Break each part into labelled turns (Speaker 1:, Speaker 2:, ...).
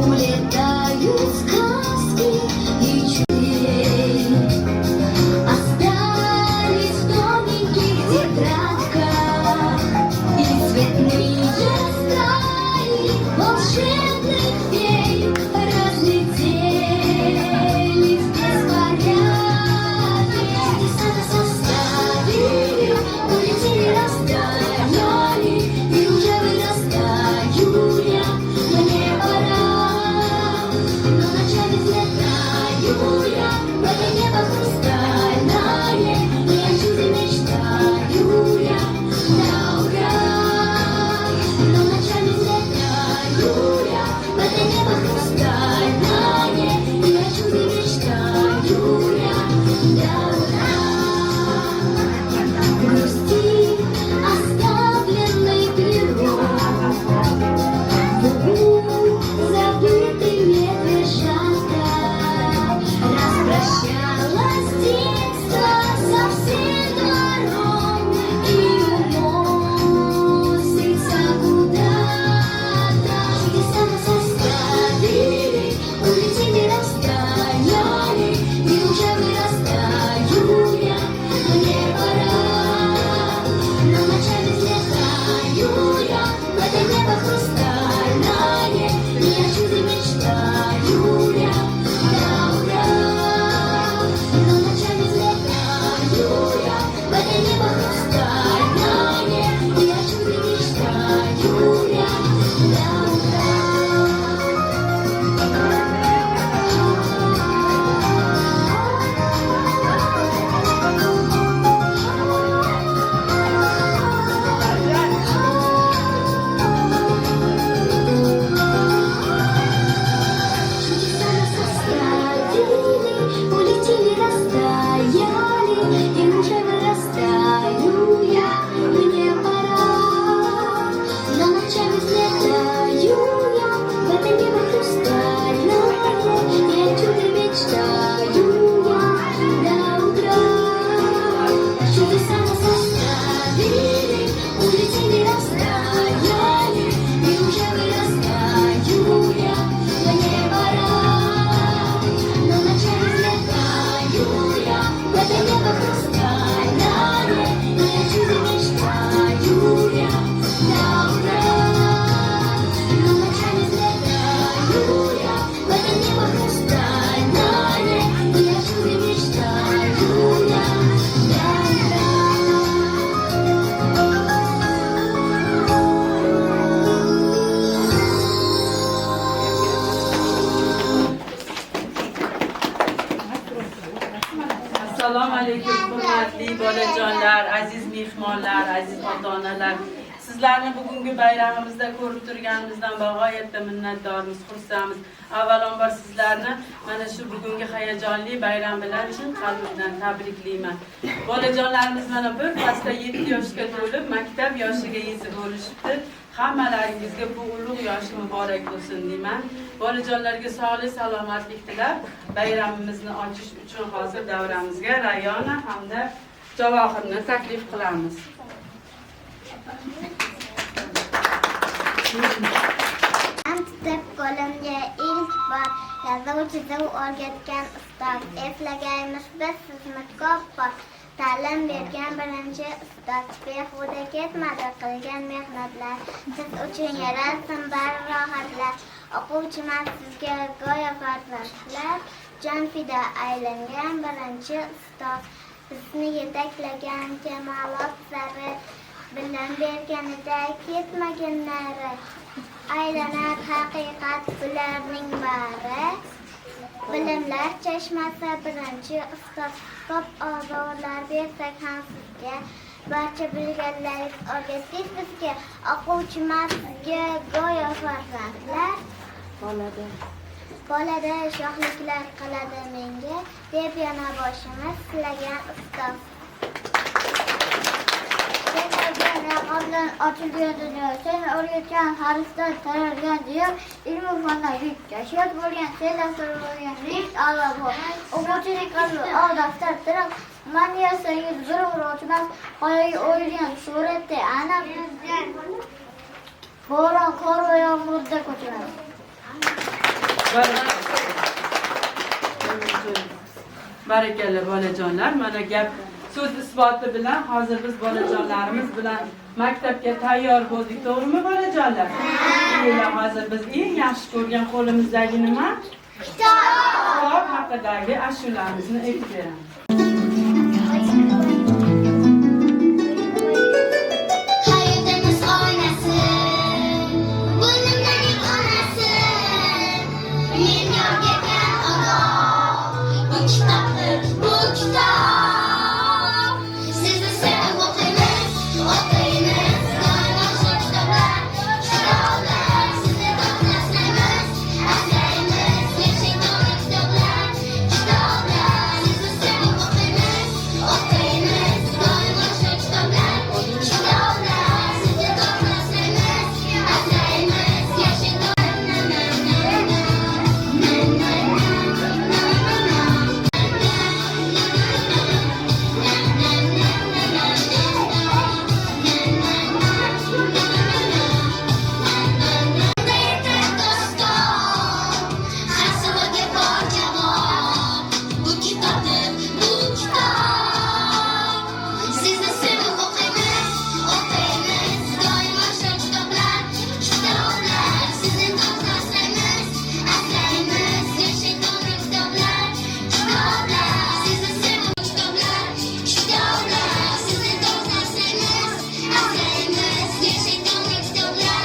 Speaker 1: улетают сказки и чудей. Остались в тоненьких тетрадках и цветные стаи волшебных фей разлетелись в беспорядке. Чудеса нас оставили, улетели, растаяли, и уже вырастаю я. Мне пора, но ночами взлетаю я в это небо хрустальное, и о чуде мечтаю я до утра. Но ночами взлетаю я в это небо хрустальное, и о чуде мечтаю я до утра. Грусти оставленный пирог, забытый медвежата, распрощалась детство со всем двором и уносится куда-то. Чудеса нас оставили, улетели, растаяли, и уже вырастаю я. Мне пора, но ночами взлетаю я в это небо хрустальное, и о чуде мечтаю я до утра. Но ночами взлетаю я в это небо хрустальное, и о чуде мечтаю я до утра. Чудеса нас оставили, улетели, растаяли, и уже вырастаю я. Мне пора, но ночами взлетаю я в это небо хрустальное, и о чуде мечтаю я до утра. Чудеса нас оставили, улетели, растаяли, и уже вырастаю я. Мне пора, но ночами взлетаю я в это небо хрустальное, и о чуде мечтаю я до утра. Но ночами взлетаю я в это небо хрустальное, и о чуде мечтаю я до
Speaker 2: Assalomu alaykum hurmatli bolajonlar, aziz mehmonlar, aziz ota-onalar. Sizlarni bugungi bayramimizda ko'rib turganimizdan bag'oyatda minnatdormiz, xursandmiz. Avvalambor sizlarni mana shu bugungi hayajonli bayram bilan chin qalbimdan tabriklayman. Bolajonlarimiz mana bir pasda 7 yoshga to'lib, maktab yoshiga yetib bo'lishibdi. Hammalaringizga bu ulug' yoshi muborak bo'lsin deyman. Bolajonlarga sog'lik, salomatlik tilab, bayramimizni ochish uchun hozir davramizga Rayona hamda Javohirni taklif qilamiz.
Speaker 3: Tutib qo'limga ilk bor yozuvchida o'rgatgan ustoz, eslagaymiz biz sizni ko'p bor. Ta'lim bergan birinchi ustoz, behuda ketmadi qilgan mehnatlar, siz uchun yaratsin bari rohatlar. O'quvchiman sizga go'yo farzandlar, jon fida aylangan birinchi ustoz, bizni yetaklagan kamolot sari, bilim berganida ketmagan nari, aylanar haqiqat bularning bari. Bilimlar chashmasi birinchi ustoz, ko'p ozorlar bersak ham sizga, barcha bilganlaringiz o'rgatdingiz bizga. O'quvchiman sizga go'yo farzandlar, bolada shohliklar qiladi menga, deb yana boshimiz silagan ustoz. Raqamdan ochilgan dunyo, seni o'rgatgan harfdan taralgan diyor, ilmu fanlar yuk, kashfiyot bo'lgan, sen dastur bo'lgan, rik a'lo. O'quvchining qalbi oq daftar tirab, man yasangiz bir ochmas, qoyaga o'yilgan suratda aniq bo'ron, qor va yomg'irda ko'chiradi.
Speaker 2: Barakalla bolajonlar, mana gap so'z isboti bilan hozir biz bolajonlarimiz bilan maktabga tayyor bo'ldik, to'g'rimi bolajonlar? Endi hozir biz eng yaxshi ko'rgan qo'limizdagi nima? Kitob haqidagi ashulamizni aytib beramiz.
Speaker 1: Hayotimiz oynasi, bo'limlarning onasi, men yorgan oro. Bu kitobdir, bu kitob. Sizni sevib o'qiymiz, o'qiymiz, doimo shu kitoblar, kitoblar. Sizni do'st asraymiz, asraymiz, yashang to'g'ri kitoblar, kitoblar. Sizni sevib o'qiymiz, o'qiymiz, doimo shu kitoblar, kitoblar. Sizni do'st asraymiz, asraymiz, yashang Bu kitobdir, bu kitob. Sizni sevib o'qiymiz, o'qiymiz, doimo shu kitoblar, kitoblar. Sizni do'st asraymiz, asraymiz, yashang to'g'ri kitoblar, kitoblar. Sizni sevib kitoblar, kitoblar. Sizni do'st asraymiz, asraymiz, yashang to'g'ri kitoblar,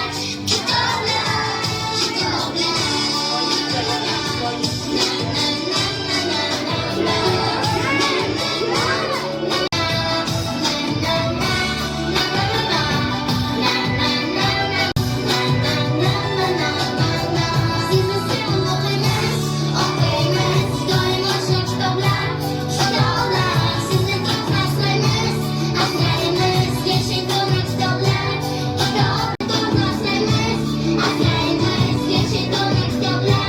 Speaker 1: Sizni sevib o'qiymiz, o'qiymiz, doimo shu kitoblar, kitoblar. Sizni do'st asraymiz, asraymiz, yashang to'g'ri kitoblar, kitoblar. Do'st asraymiz, asraymiz, yashang to'g'ri kitoblar,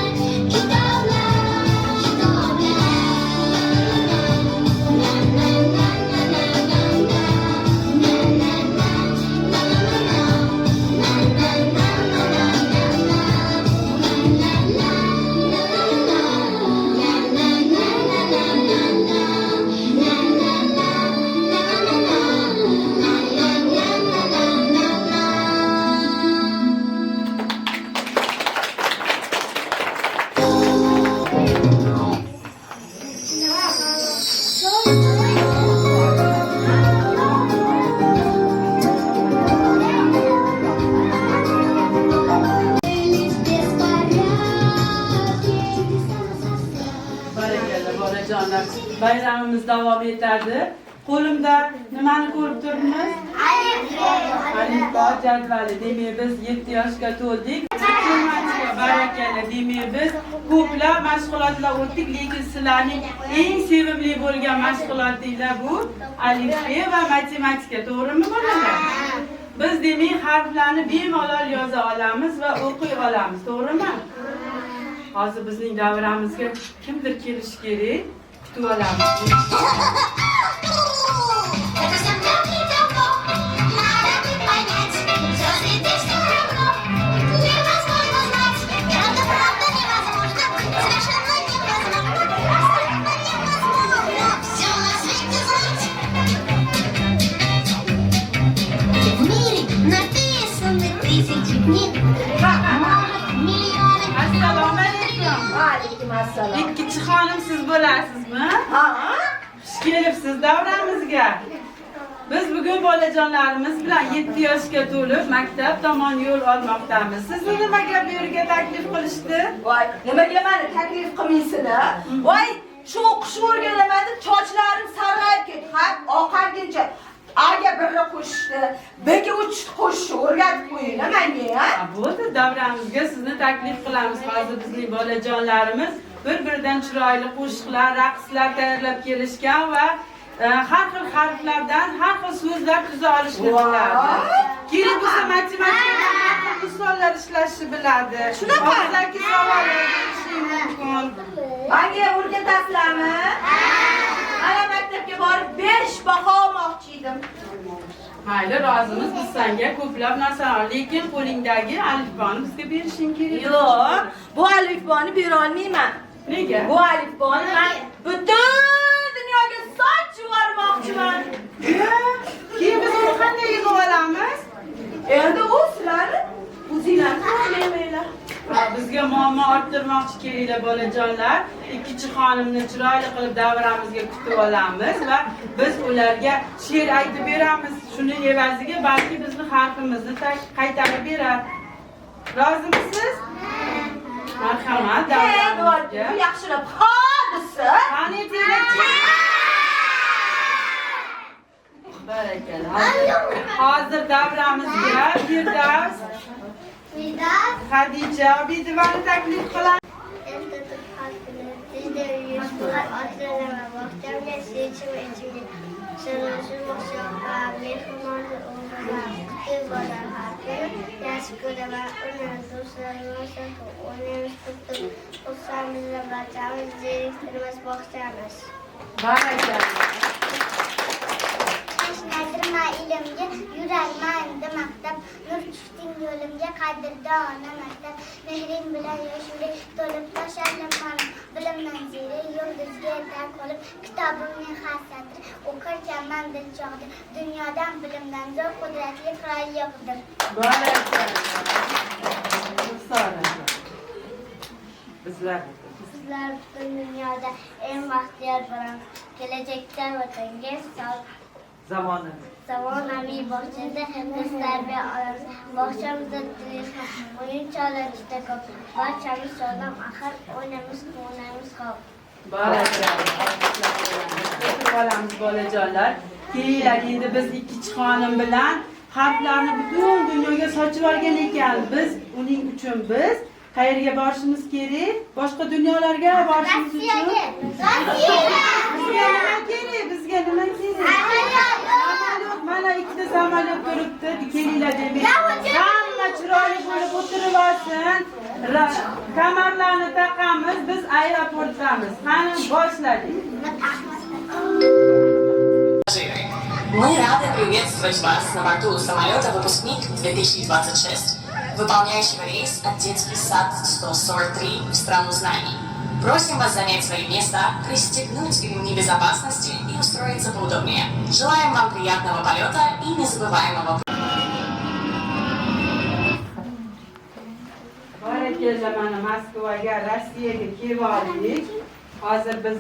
Speaker 2: Barakalla bolajonlar. Bayramimiz davom etadi. Qo'limda nimani ko'rib turibmiz? Alifbo jadvali. Demak biz 7 yoshga to'ldik. Barakalla. Demak biz ko'plab mashg'ulotlar o'tdik, lekin sizlarning eng sevimli bo'lgan mashg'ulotinglar bu alifbe va matematika, to'g'rimi bolalar? Biz demak harflarni bemalol yoza olamiz va o'qiy olamiz, to'g'rimi? Hozir bizning davramizga kimdir kelishi kerak. Kutib olamiz.
Speaker 1: В мире написаны тысячи книг, миллионы.
Speaker 2: Assalomu alaykum.
Speaker 4: Alaykum assalom.
Speaker 2: Ikkinchi xonim siz bo'lasizmi?
Speaker 4: Ha?
Speaker 2: Xush kelibsiz davramizga. Biz bugun bolajonlarimiz bilan 7 yoshga to'lib maktab tomon yo'l olmoqdamiz. Sizni nimaga bu yerga taklif qilishdi?
Speaker 4: Voy, nimaga meni taklif qilmaysizlar? Voy, shu o'qishni o'rganaman, sochlarim sarg'ayib ketdi. Ha, oxirgacha aga birga qo'shishdi, bega uchishni qo'shishni o'rgatib qo'yinglar menga.
Speaker 2: Bo'ldi, davramizga sizni taklif qilamiz. Hozir bizning bolajonlarimiz bir-biridan chiroyli qo'shiqlar, raqslar tayyorlab kelishgan va har xil harflardan har xil so'zlar tuza olishni biladi. Kerak bo'lsa matematikadan har xil misollar ishlashni biladi.
Speaker 4: Shunaqa.
Speaker 2: Og'zaki savollar berishi mumkin.
Speaker 4: Menga o'rgatasizlarmi? Mana maktabga borib 5 baho olmoqchi edim.
Speaker 2: Mayli, rozimiz biz senga ko'plab narsalar, lekin qo'lingdagi alifboni bizga berishing kerak.
Speaker 4: Yo'q, bu alifbo alifboni bera olmayman.
Speaker 2: Nega?
Speaker 4: Bu alifboni men butun dunyoga soch yubormoqchiman.
Speaker 2: Keyin biz uni qanday yig'ib olamiz?
Speaker 4: Endi u sizlarni o'zinglarni tanlaymanlar.
Speaker 2: Bizga muammo orttirmoqchi keraklar bolajonlar. Ikkinchi xonimni chiroyli qilib davramizga kutib olamiz va biz ularga she'r aytib beramiz. Shuni evaziga balki bizni harfimizni qaytarib berar. Rozimisiz? Marhamat, davramizga.
Speaker 4: Bu yaxshilab hodisa.
Speaker 2: Qani telakchi? Barakalla. Hozir davramizga Firdavs, Xadija Obidovani taklif qilamiz.
Speaker 3: Tashnadirma ilimga, yuragman maktab, nur tushding yo'limga, qadrdona maktab, mehring bilan yoshimga to'lib tashladim mani, bilimdan ziyra yulduzga yetar qolib, kitobimning xassatri o'qirkanman dilchog'da, dunyodan bilimdan zo'r qudratli qirol yo'qdir.
Speaker 2: Bizlar
Speaker 3: Sizlar butun dunyoda eng baxtiyor bilan kelajakda vatanga sog' zamonaviy bog'chada biz tarbiya olamiz. Bog'chamizda o'yinchoqlar juda ko'p. Barchamiz sog'lom, axir o'ynamiz, quvonamiz xo'p.
Speaker 2: olamiz bolajonlar. Kelinglar, endi biz ikkinchi xonim bilan harflarni butun dunyoga sochib olgan ekan. Biz uning uchun qayerga borishimiz kerak? Boshqa dunyolarga borishimiz uchun. Bizga nima kerak? Mana ikkita samolyot turibdi. Kelinglar demak. Hamma chiroyli bo'lib o'tirib olsin. Kamarlarni taqamiz, biz aeroportdamiz. Qani boshladik.
Speaker 5: Мы рады приветствовать вас на борту самолета «Выпускник 2026», выполняющего рейс от детский сад 143 в страну знаний. Просим вас занять свои места, пристегнуть ремни безопасности и устроиться поудобнее. Желаем вам приятного полета и незабываемого.
Speaker 2: Barakalla, mana Moskvaga, Rossiyaga kelib oldik. Hozir biz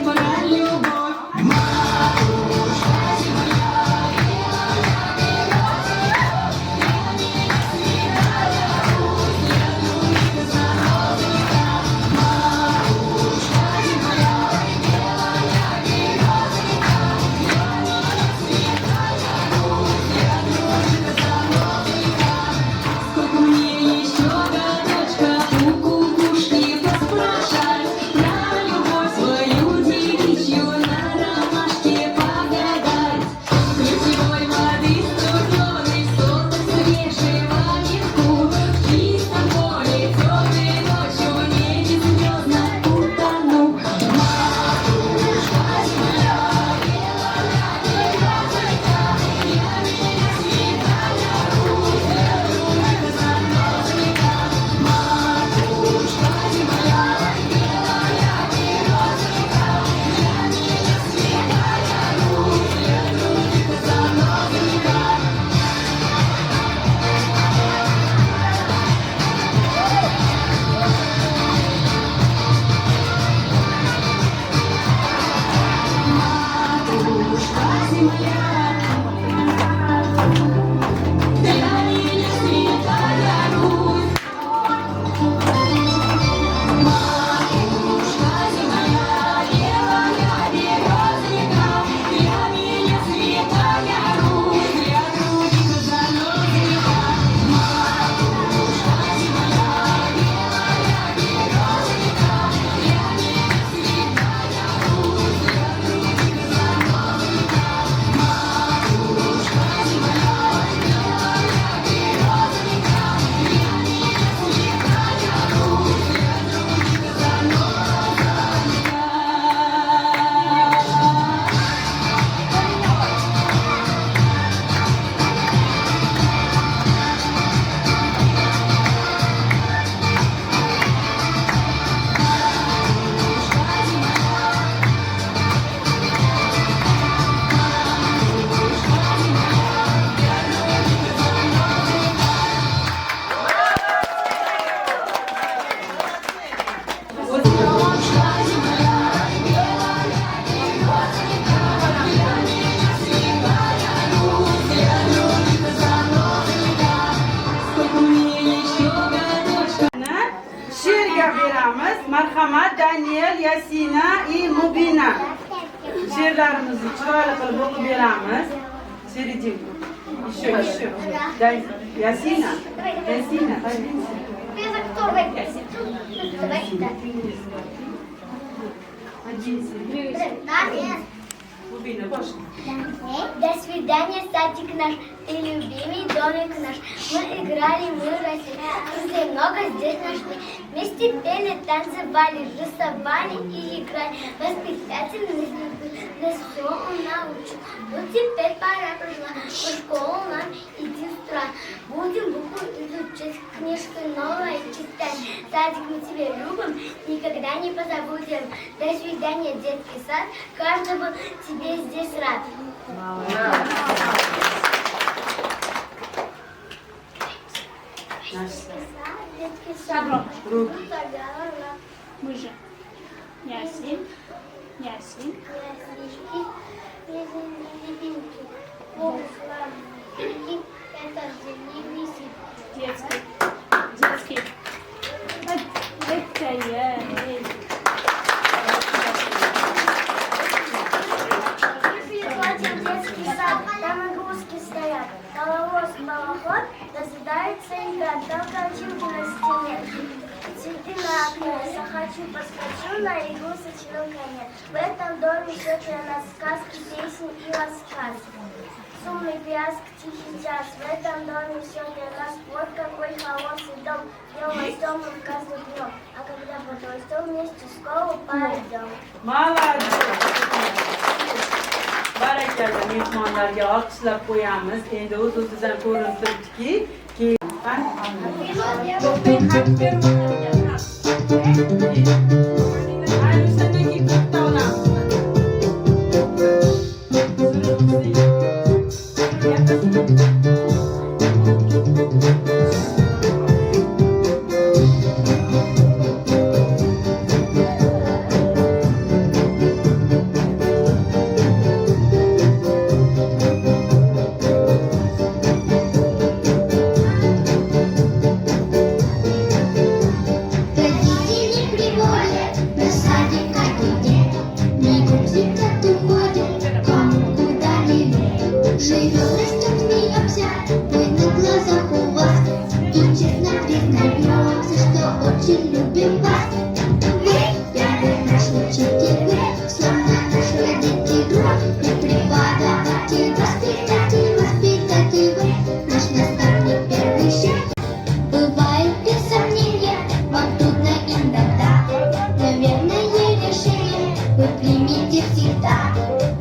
Speaker 6: Пора
Speaker 2: she'rga beramiz. Marhamat, Daniel, Yasina va Mubina. She'rlarimizni chiroyli qilib o'qib beramiz. Serjim. Еще. Yasina. Мубина, боже.
Speaker 3: До свидания, садик наш, ты любимый домик наш. Мы играли, мы росли, друзей много здесь нашли. Вместе пели, танцевали, рисовали и играли. Воспитательный нас все он научил. Вот теперь пора пришла, в школу нам иди с утра. Будем буквы изучать, книжку новое читать. Садик мы тебя любим, никогда не позабудем. До свидания, детский сад, каждого тебе здесь рад. Детский сад.
Speaker 6: Мы же. Ясин.
Speaker 3: Это же не висит.
Speaker 6: Детский. Это я.
Speaker 3: Детский сад, там игрушки стоят, коловоз, балаход, дожидается игра, там картинки на стене, цветы на окне, захочу, поскочу на игрушечном коне. В этом доме все для нас сказки, песни и рассказы. Шумный пляск, тихий час, в этом доме все для нас. Вот какой хороший дом, днем растем мы каждым днем, а когда подрастем, вместе в школу пойдем.
Speaker 2: Молодец. Barakalla, mehmonlarga olqishlab qo'yamiz. Endi o'z-o'zidan ko'rinib turibdiki, keyin
Speaker 1: Родители приводят на садик каждый день. Не грустит, как уходит, кому куда-нибудь. Живем, растем, смеемся, мы на глазах у вас. И честно признаемся, что очень любим вас. Вы первый наш учитель, вы словно наш родитель, друг. И преподаватель, воспитатель, вы наш наставник, первый шаг. Бывает без сомнения, вам трудно иногда. Наверное, решение вы примите всегда.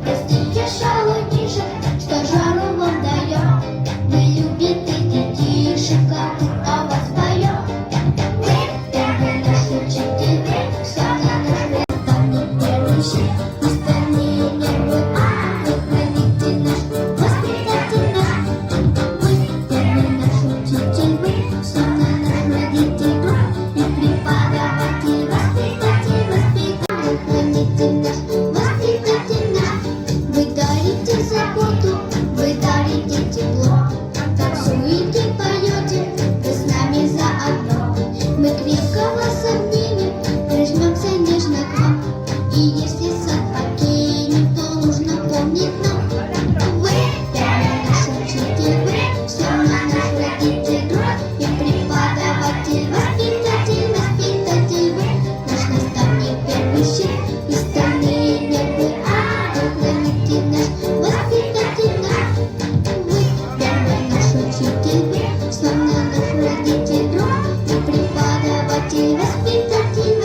Speaker 1: Простите шалунишек, что жару вам даем. Вы любите детишек, как о вас поем. Вы первый наш учитель, вы словно наш наставник, первый шаг. Остальные нервы, вы храните наш воспитатель наш. Вы первый наш учитель, вы словно наш родитель, друг и преподаватель, воспитатель, вы храните наш воспитатель наш. Вы дарите заботу, вы дарите тепло, танцуете, поете, вы с нами заодно. Мы крепко вас обнимем, прижмемся нежно к вам. И если сад покинем, то нужно помнить нам. Вы первый наш учитель, вы словно наш родитель, друг и преподаватель, воспитатель, вы наш наставник, первый щит и стальные нервы. Вы храните наш воспитатель наш. Вы первый наш учитель, вы словно наш родитель, друг и преподаватель, воспитатель,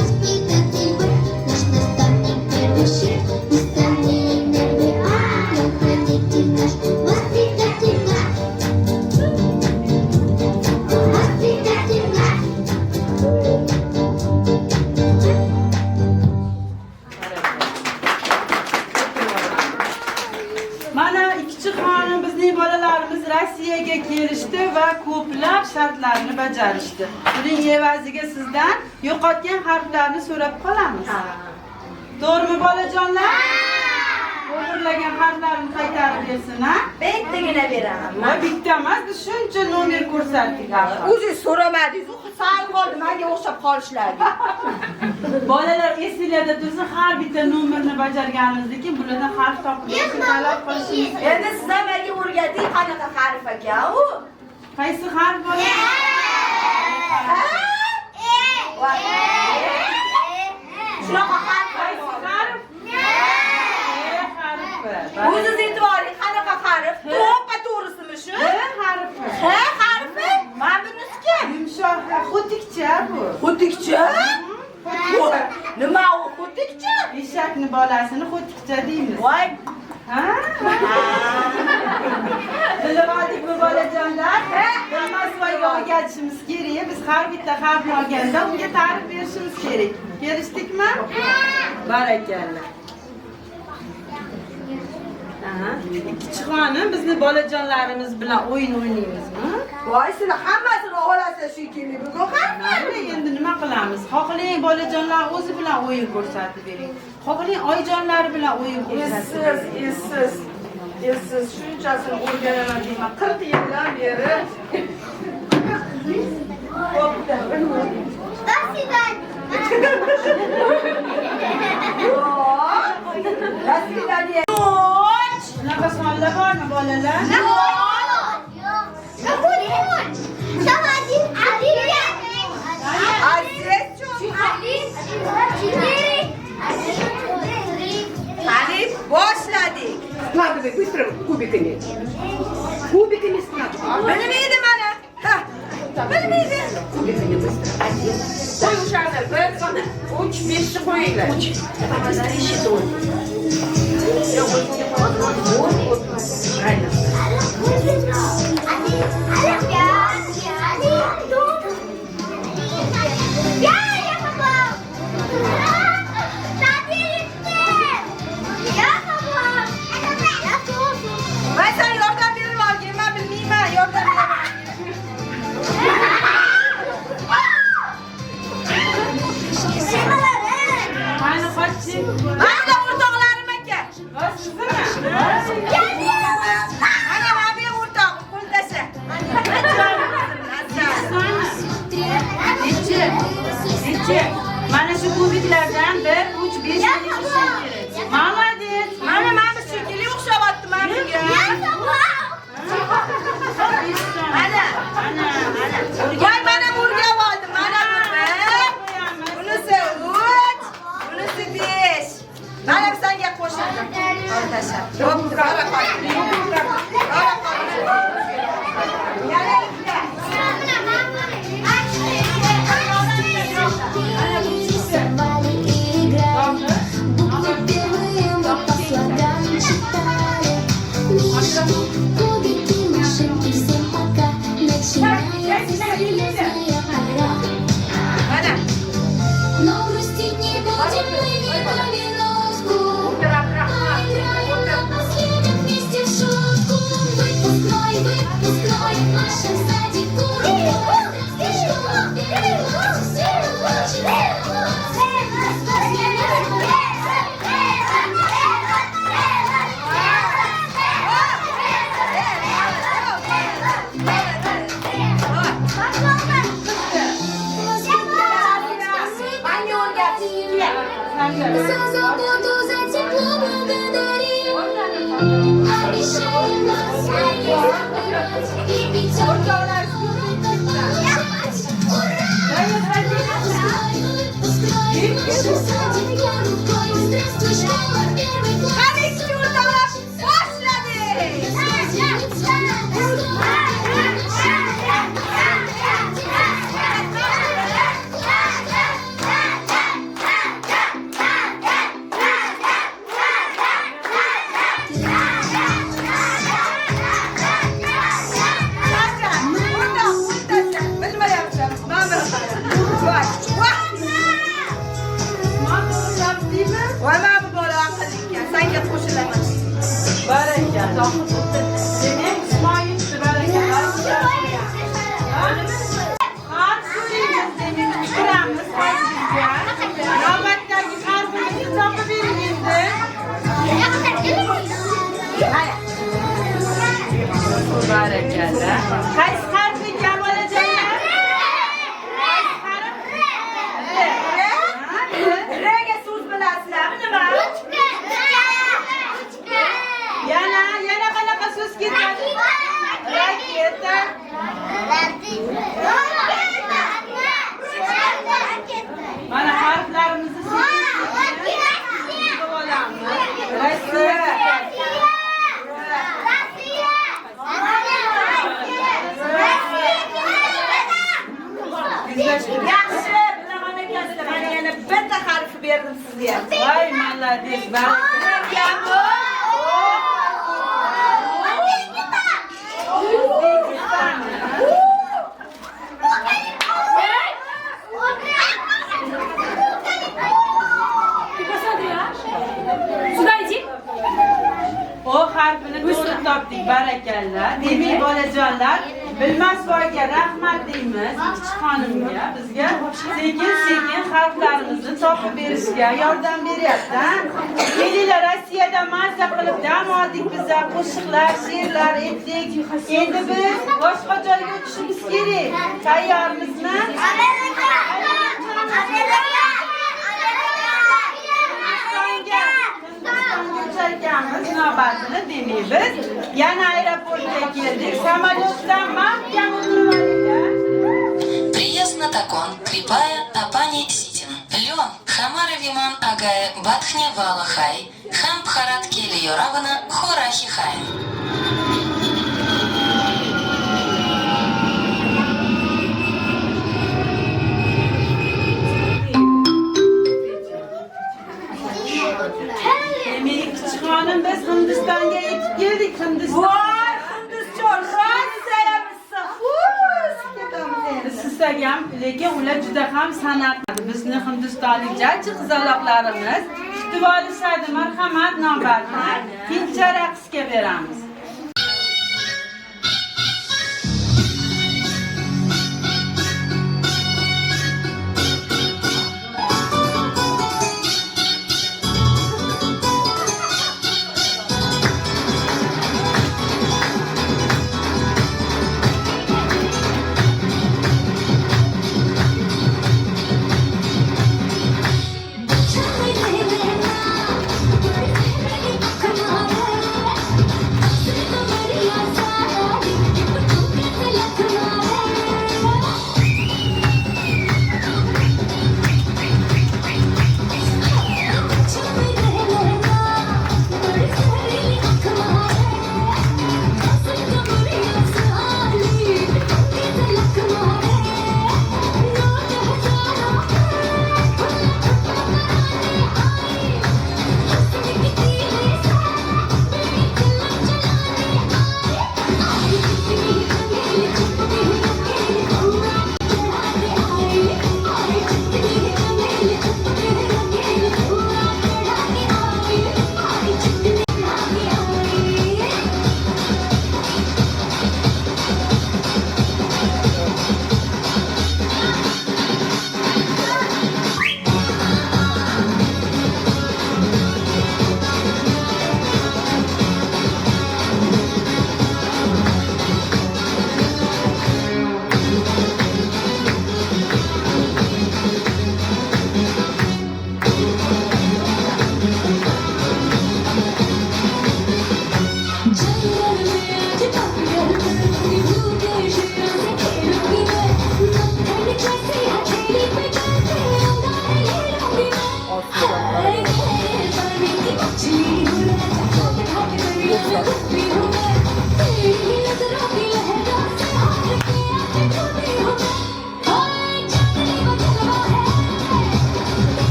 Speaker 1: вы наш наставник, первый щит и стальные нервы. Вы храните наш воспитатель наш. Воспитатель наш.
Speaker 2: mana ikki xonim bizning bolalarimiz Rossiyaga kelishdi va ko'plab shartlarni bajarishdi. Buning evaziga sizdan yo'qotgan harflarni so'rab qolamiz. To'g'rimi bolajonlar? O'g'irlagan harflarni qaytarib bersin, ha?
Speaker 4: Bittagina beraman.
Speaker 2: Va bitta emas, biz shuncha nomer ko'rsatdik.
Speaker 4: O'zingiz so'ramadingiz, sal qoldi, menga o'xshab qolishlari.
Speaker 2: Bolalar esinglarda tursa har bitta nomerni bajarganimizdan keyin bulardan harf topib talab qilishingiz.
Speaker 4: Endi siz ham menga o'rgating qanaqa harf ekan u.
Speaker 2: Qaysi harf bo'ladi?
Speaker 4: Shunaqa harf.
Speaker 2: Harf.
Speaker 4: O'zingiz e'tiboring qanaqa harf? To'ppa to'g'risimi shu?
Speaker 2: Harfi.
Speaker 4: Ha, harfi? Men bunisiga.
Speaker 2: Yumshoq, xutikcha bu.
Speaker 4: Xutikcha? Voy, nima u xutikcha?
Speaker 2: Eshakni bolasini xutikcha deymiz.
Speaker 4: Voy.
Speaker 2: Ha? Bilmadik bu bolajonlar. Moskvaga o'rgatishimiz kerak. Biz har bitta harfni olganda unga ta'rif berishimiz kerak. Kelishdikmi? Barakalla. Kichikxonim, bizni bolajonlarimiz bilan o'yin o'ynaymizmi?
Speaker 4: Voy, sizlar hammasini olasiz shekilli bugun ham.
Speaker 2: Mayli, endi nima qilamiz? Xohlang bolajonlar o'zi bilan o'yin ko'rsatib bering. Xohlang oyijonlari bilan o'yin ko'rsatib bering.
Speaker 4: Esiz shunchasini o'rganaman deyman 40 yildan beri.
Speaker 2: Shunaqa sonlar bormi bolalar?
Speaker 4: Alif boshladik.
Speaker 7: Складывай быстро кубиками. Кубиками складывай.
Speaker 4: Bilmaydi mana. Ha. Bilmaydi.
Speaker 7: Кубиками быстро. Один.
Speaker 4: Qo'y o'shani 1, 3, 5 ni qo'yinglar.
Speaker 7: Давай быстрее считай. Вот. Правильно.
Speaker 4: Ben sana yordam veririm abi. Ben bilmeyeyim yordam veririm.
Speaker 2: Mana qochchi.
Speaker 4: Mana o'rtoqlarim aka.
Speaker 2: Sizmi?
Speaker 4: Mana men o'rtoq, qo'ldasi.
Speaker 2: Nechi? Mana shu kubiklardan 1, 3, 5 kerak. Молодец.
Speaker 4: Mana bu shekilli o'xshabyapti men bunga. Mana. Voy, mana o'rganib oldim. Mana bunisi 3, bunisi 5. Mana senga qo'shildim. O'rtacha. Bo'pti, barakot. Yana ikkita. Mana.
Speaker 1: Но грустить не будем мы минутку. Последним вместе в шутку. Выпускной в нашем садику. За заботу, за тепло благодарим. Обещаем нас не забывать. И пятерки выпускной в нашем садике рукой. Здравствуй, школа, первый класс.
Speaker 2: Barakalla. Demek İsmail barakalla. Harf söyleyeceğiz demek. Şuramız harfizce. Navbattaki harfimizi tapı verildi. Barakalla. Kaç harfi kam olacaklar?
Speaker 4: berdim sizga ham.
Speaker 2: Voy, malades, baraka.
Speaker 6: Ты посмотри, а? Сюда иди.
Speaker 2: O harfini to'g'ri topdik, barakalla. Demak, bolajonlar, Bilmasboyga rahmat deymiz, kichik xonimga, bizga sekin-sekin harflarimizni topib berishga yordam beryapti. Kelinglar, Rossiyada mazza qilib dam oldik biza, qo'shiqlar, she'rlar aytdik. Endi biz boshqa joyga o'tishimiz kerak. Tayyormizmi? Hindistonga navbatini demaymiz. Yana aeroportga keldik. Samolyotdan mahkam o'tirmadik.
Speaker 5: Приезд на Такон, Крипая, Апани Ситин. Леон, Хамара Виман Агая, Батхне Валахай, Хам Бхарат Кели Йоравана, Хорахи Хай.
Speaker 2: Demek kichik xonim, biz Hindistonga yetib keldik. Hindiston.
Speaker 4: Voy, Hindiston, Rossiyamizsa.
Speaker 2: Biz istagan, lekin ular juda ham san'at. Bizni hindistonlik jajji qizaloqlarimiz kutib olishadi. Marhamat, navbatni tincha raqsga beramiz.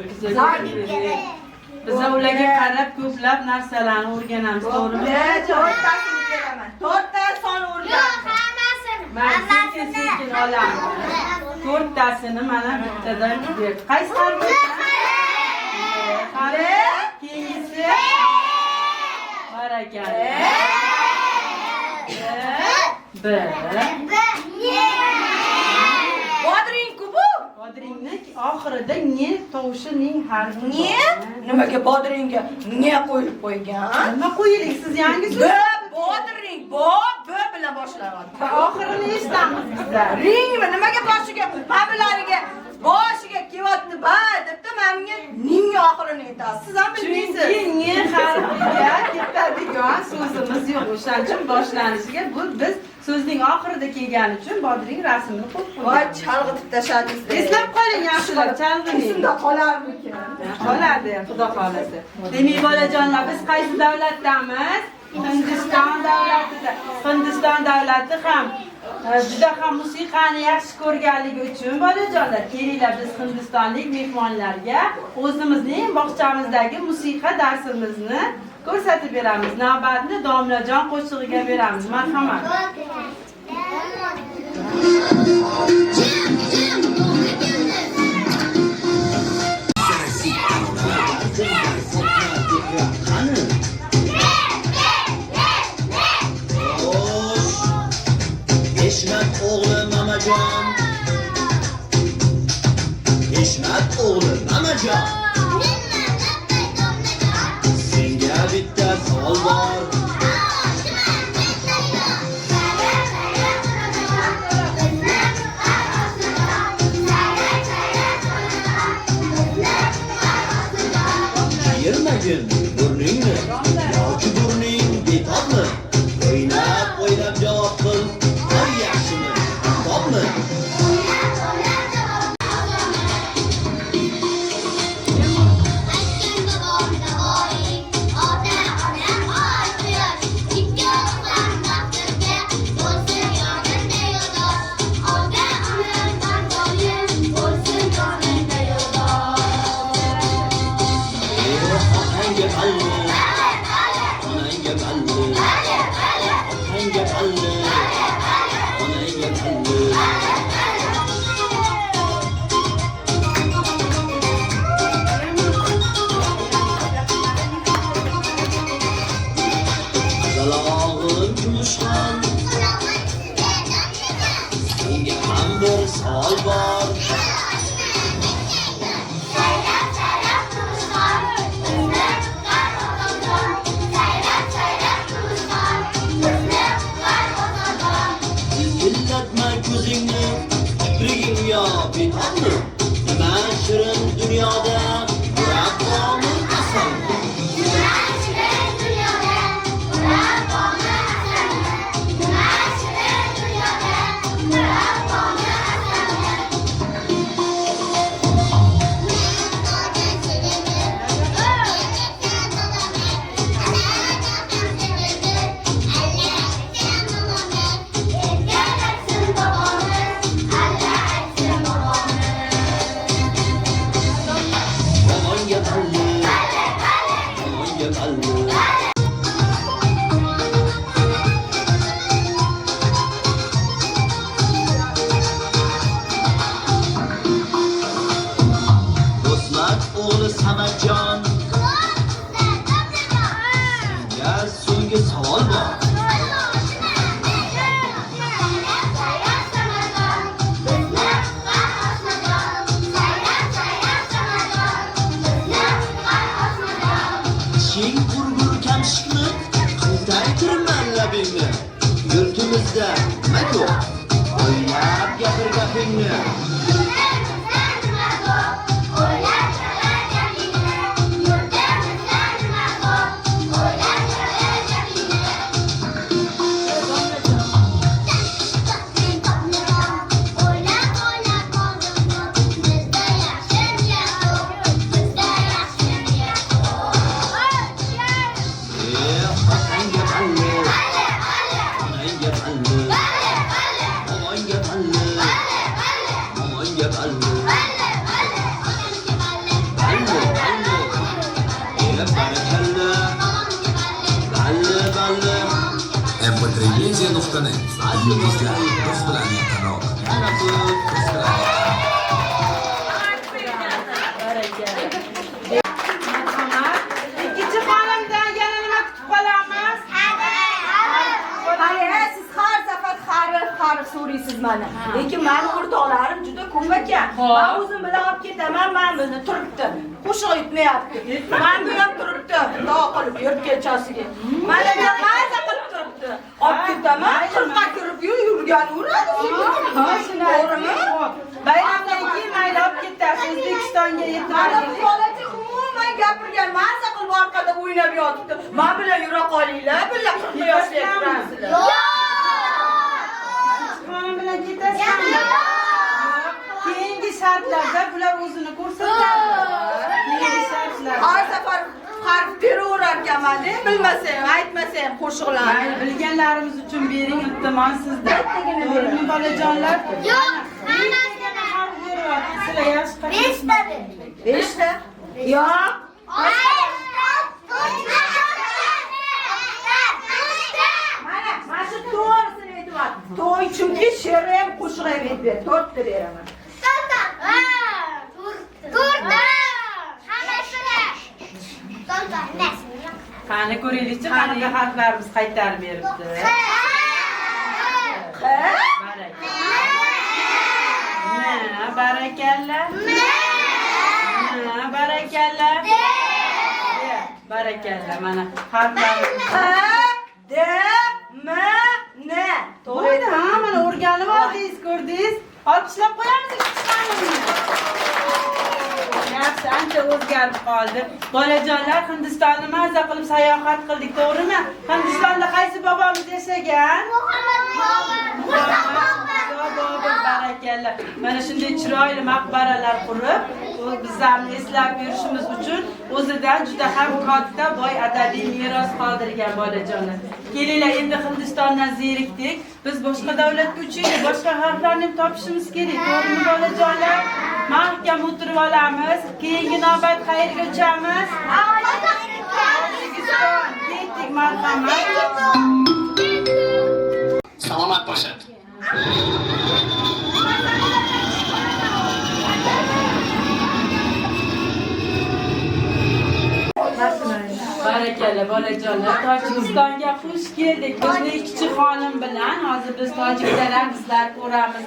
Speaker 2: bizga kerak. Biz ularga qarab ko'plab narsalarni o'rganamiz, to'g'rimi?
Speaker 4: To'rttasini beraman. To'rtta son o'rgan.
Speaker 2: Men sekin olaman. To'rttasini mana bittadan ber. Qaysi harf? Harf. Keyingisi. Barakalla. B.
Speaker 4: Bodring-ku bu.
Speaker 2: Bodringni oxirida ne tovushining harfi.
Speaker 4: Ne? Nimaga bodringga ne qo'yib qo'ygan?
Speaker 2: Nima qo'yilik siz yangisiz?
Speaker 4: Bodring, B bilan boshlanadi.
Speaker 2: Oxirini eshitamiz bizlar.
Speaker 4: Ringmi? Nimaga boshiga, mablariga, boshiga kelyapti ba debdi, menga ning oxirini aytasiz. Siz ham bilmaysiz.
Speaker 2: Chunki ne harfiga ketadigan so'zimiz yo'q. O'shaning uchun boshlanishiga bu biz so'zning oxirida kelgani uchun bodring rasmini qo'yib
Speaker 4: Voy,
Speaker 2: qo'ydik.
Speaker 4: chalg'itib tashladingiz.
Speaker 2: Eslab qoling yaxshilab, chalg'ining.
Speaker 4: Esimda qolarmikin?
Speaker 2: Qoladi, xudo xolasa. Demak, bolajonlar, biz qaysi davlatdamiz? Hindiston davlatida. Hindiston davlati ham juda ham musiqani yaxshi ko'rganligi uchun bolajonlar, kelinglar biz hindistonlik mehmonlarga o'zimizning bog'chamizdagi musiqa darsimizni ko'rsatib beramiz. Navbatni Domlajon qo'shig'iga beramiz. Marhamat.
Speaker 8: Hishmat o'g'li Mamajon. Hishmat o'g'li Mamajon. Senga bitta savol bor. Yirmagin burningni yoki burning betobmi? O'ylab javob qil. Har yaxshimi? Topmi? Otangga balli, onangga balli, otangga balli, onangga balli. Qizalog'im kumushxon, senga ham bir savol bor. Yillatma ko'zingni, kipriging yo betobmi? Nima shirin dunyoda yurab bormi qasammi?
Speaker 9: To'xtaning, yulduzlar biz bilan yaqinroq. Mana bu biz bilan
Speaker 2: ikkinchi xonimdan yana nima kutib qolamiz?
Speaker 4: Hali siz har safar xarir so'raysiz mana. Lekin meni o'rtoqlarim juda ko'p ekan. Men o'zim bilan olib ketaman, men buni turibdi. Qo'shiq aytmayapti. Men bu ham turibdi. Xudo qilib yurt kechasiga. Mana bu maza qilib turibdi. Olib ketaman, qirqqa kirib yurganveradi. To'g'rimi?
Speaker 2: Bayramdan keyin mayli olib ketasiz, O'zbekistonga yetib
Speaker 4: Mana bu
Speaker 2: borasiz.
Speaker 4: bolasi umuman gapirgan, maza qilib orqada o'ynab yotibdi. Men bilan yura qolinglar, birga 40 yoshga kirasizlar.
Speaker 2: Xonim bilan ketasizmi? Keyingi shartlarda bular o'zini ko'rsatadi. Keyingi shartlarda.
Speaker 4: Har safar harf teraverarkanman-da, bilmasam, aytmasam qo'shiqlarni.
Speaker 2: Mayli, bilganlarimiz uchun bering, iltimos sizdan. To'g'rimi bolajonlar?
Speaker 3: Yo'q,
Speaker 2: Sizlar yaxshi qarang.
Speaker 4: 5 ta? Yo'q. Mana shu to'g'risini aytyapman. To'y chunki she'r ham qo'shiq ham aytib ber, 4 ta beraman.
Speaker 2: Qani ko'raylikchi, qanaqa harflarimiz qaytarib beribdi. Barakalla. Barakalla. Barakalla. Mana harflarimiz.
Speaker 4: D, M, N.
Speaker 2: To'g'ri, mana o'rganib oldingiz, ko'rdingiz. Olqishlab qo'yamiz ikkinchi yaxshi, ancha o'zgarib qoldi. Bolajonlar, Hindistonni maza qilib sayohat qildik, to'g'rimi? Hindistonda qaysi bobomiz yashagan? Bobur, barakalla. Mana shunday chiroyli maqbaralar qurib, bizlarni eslab yurishimiz uchun o'zidan juda ham katta boy adabiy meros qoldirgan bolajonlar. Kelinglar, endi Hindistondan zerikdik. Biz boshqa davlatga uchaylik, boshqa harflarni ham topishimiz kerak, to'g'rimi bolajonlar? Mahkam o'tirib olamiz. Keyingi navbat qayerga uchamiz? O'zbekiston. Ketdik, marhamat.
Speaker 5: Salomat boshad.
Speaker 2: Barakalla bolajonlar, Tojikistonga xush keldik. Bizni ikkinchi xonim bilan hozir biz tojikchalar bizlar ko'ramiz.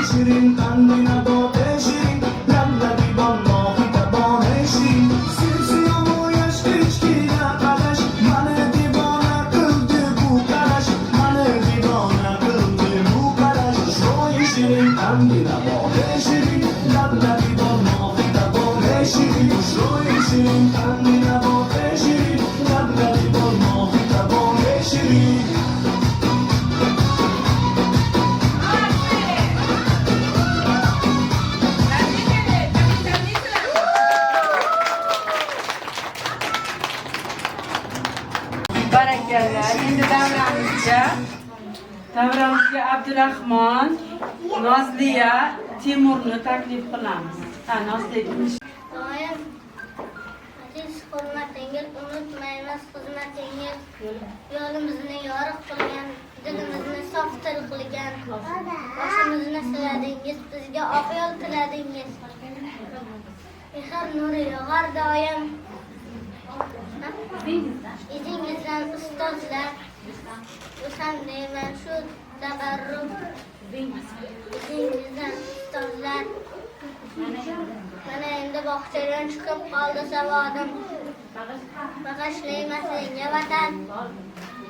Speaker 10: Shirin,
Speaker 8: قندینا باره شیرین لبلبی با نافیتا باره شیرین خوشروی شیرین قندینا باره شیرین لبلبی با نافیتا باره شیرین
Speaker 2: Barakallah. Endi davramizga Abdurahmon, Nozliya, Timurni taklif qilamiz. Ha, Nozliya.
Speaker 3: Doim aziz hurmatingiz unutmaymiz xizmatingiz. Yo'limizni yoriq qilgan, dilimizni softir qilgan, boshimizni siladingiz, bizga oq yo'l tiladingiz. Mehr nuri yog'ar doim. Izingizdan ustozlar, o'sam deyman shu tabarruk. Izingizdan ustozlar. Mana endi bog'chadan chiqib qoldi savodim. Bag'ishlayman senga vatan,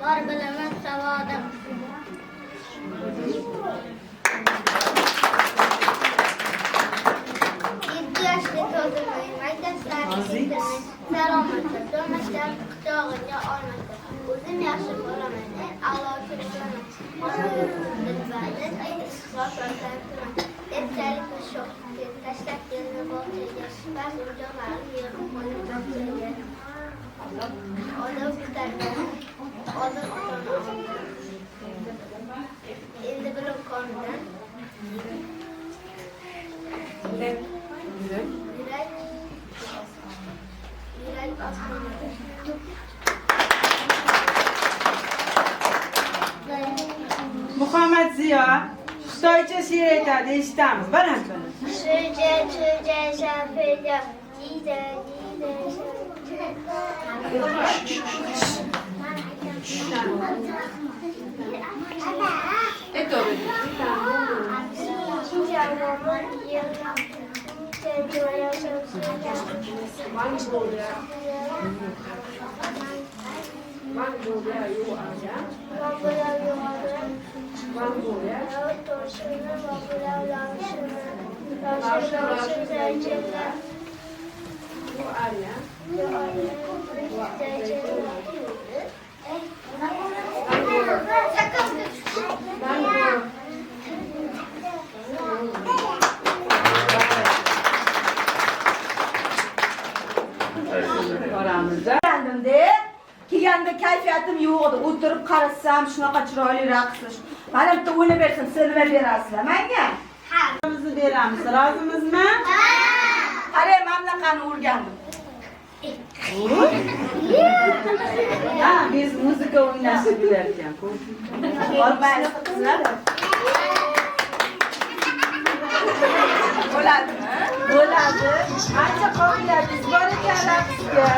Speaker 3: bor bilaman savodim. 7 yoshli to'ldirmay maktablarni bitirmay salomatda maktab quchog'iga olmadi. O'zim yaxshi bo'laman, a'lo ko'raman. Ona yurtimda istiqlol ko'rsataman. Epchalik shohga tashlab keldi bog'chaga. Bas o'joqlarim yig'ib qo'yib bog'chaga. Odam kutargan, odam ota-ona. Endi bilib qoldim.
Speaker 2: Muhammad Ziyo Xitoycha she'r aytadi, eshitamiz. Baland baland.
Speaker 3: Shuja shafida dida
Speaker 2: Oramizda
Speaker 4: Kelganda kayfiyatim yo'q edi. O'tirib qarasam, shunaqa chiroyli raqslar. Mana bitta o'ynab bersam, silva berasizlar menga.
Speaker 2: bizni beramiz. Rozimizmi?
Speaker 4: Qarang, mamlaqani o'rgandim.
Speaker 2: Ha, biz muzika o'ynashni bilar ekan.
Speaker 4: Olmaysiz qizlar. Bo'ladimi?
Speaker 2: Bo'ladi. Ancha qobiliyatingiz bor ekan raqsga.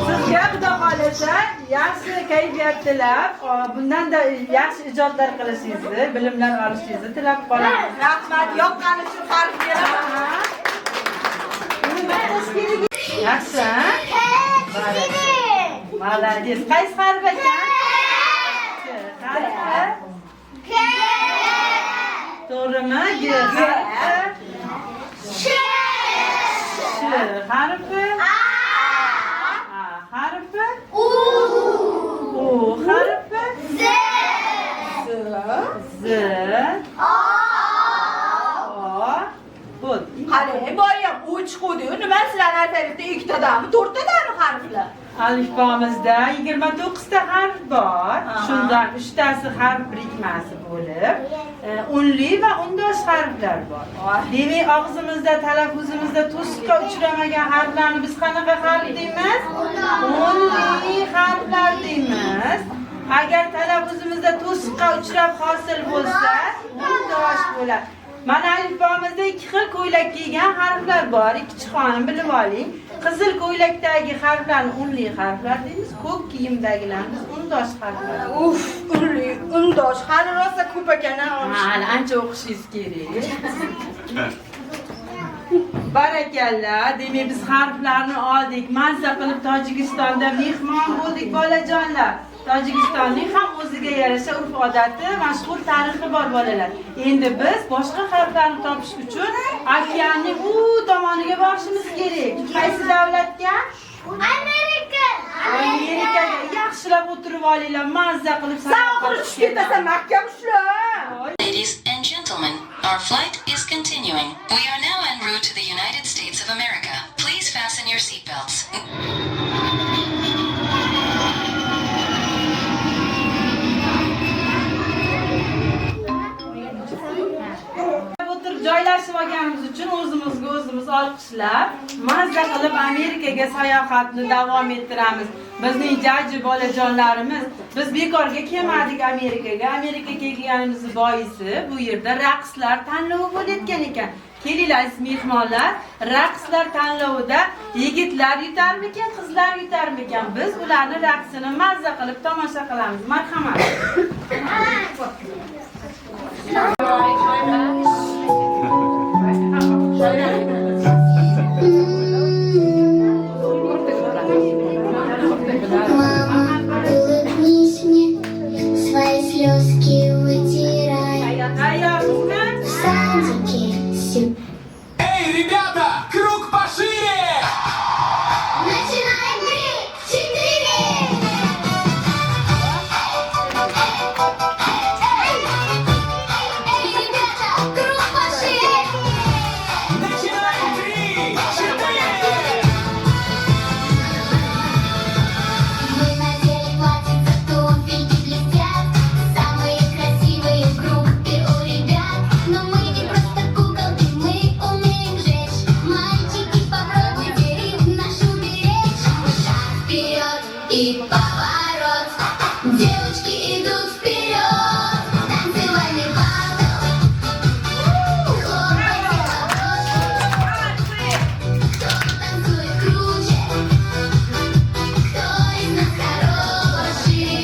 Speaker 2: Sizga xudo xolasa yaxshi kayfiyat tilab, bundan-da yaxshi ijodlar qilishingizni, bilimlar olishingizni tilab qolaman.
Speaker 4: Rahmat, yoqqani uchun farq beraman.
Speaker 2: Yaxshi, ha? Молодец. Qaysi harf ekan? Harfi? To'g'rimi? G harfi. Sh harfi. A harfi. U harfi. Z O. Bo'l.
Speaker 4: Qarang, boyam uch qo'ydi. Nima sizlar alfavitda ikkitadami, to'rttadami harflar?
Speaker 2: Alifbomizda 29 ta harf bor. Shundan 3 tasi harf birikmasi bo'lib, unli va undosh harflar bor. Demak, og'zimizda, talaffuzimizda to'siqqa uchramagan harflarni biz qanaqa harf deymiz? Unli harflar deymiz. Agar talaffuzimizda to'siqqa uchrab hosil bo'lsa, undosh bo'ladi. Mana alifbomizda 2 xil ko'ylak kiygan harflar bor. Ikki xonim bilib oling. Qizil ko'ylakdagi harflarni unli harflar deymiz, ko'k kiyimdagilarni undosh harflar.
Speaker 4: Uf, unli, undosh. Hali rosa ko'p ekan,
Speaker 2: Hali ancha o'qishingiz kerak. Barakalla. Demak, biz harflarni oldik. Mazza qilib Tojikistonda mehmon bo'ldik, bolajonlar. Tojikistonning ham o'ziga yarasha urf-odati, mashhur tarixi bor bolalar. Endi biz boshqa harflarni topish uchun okeanning u tomoniga borishimiz kerak. Qaysi davlatga?
Speaker 3: Amerika.
Speaker 2: Amerikaga. Yaxshilab o'tirib olinglar, mazza qilib
Speaker 4: Sen oxiri tushib ketasan, mahkam ushla.
Speaker 5: Ladies and gentlemen, our flight is continuing. We are now en route to the United States of America. Please fasten your seatbelts.
Speaker 2: O'tirib joylashib olganimiz uchun o'zimizga o'zimiz olqishlab, mazza qilib Amerikaga sayohatni davom ettiramiz. Bizning jajji bolajonlarimiz, biz bekorga kelmadik Amerikaga. Amerikaga kelganimiz boisi bu yerda raqslar tanlovi bo'layotgan ekan. Kelinglar aziz mehmonlar, raqslar tanlovida yigitlar yutarmikan, qizlar yutarmikan? Biz ularning raqsini mazza qilib tomosha qilamiz. Marhamat.
Speaker 1: Улыбнись мне, свои слезки вытирай. В садике
Speaker 8: Эй, ребята, круг пошире!
Speaker 1: начинаем 3, 4. Эй, ребята, круг пошире.
Speaker 8: Начинаем 3, 4!
Speaker 1: Мы надели платьица, туфельки блестят, самые красивые в группе у ребят. Но мы не просто куколки, мы умеем жечь. Мальчики, попробуйте ритм наш уберечь. Шаг вперед и поворот. Девочки идут вперед. Танцевальный батл. Хлопайте ладоши. Кто танцует круче? Кто из нас хороший?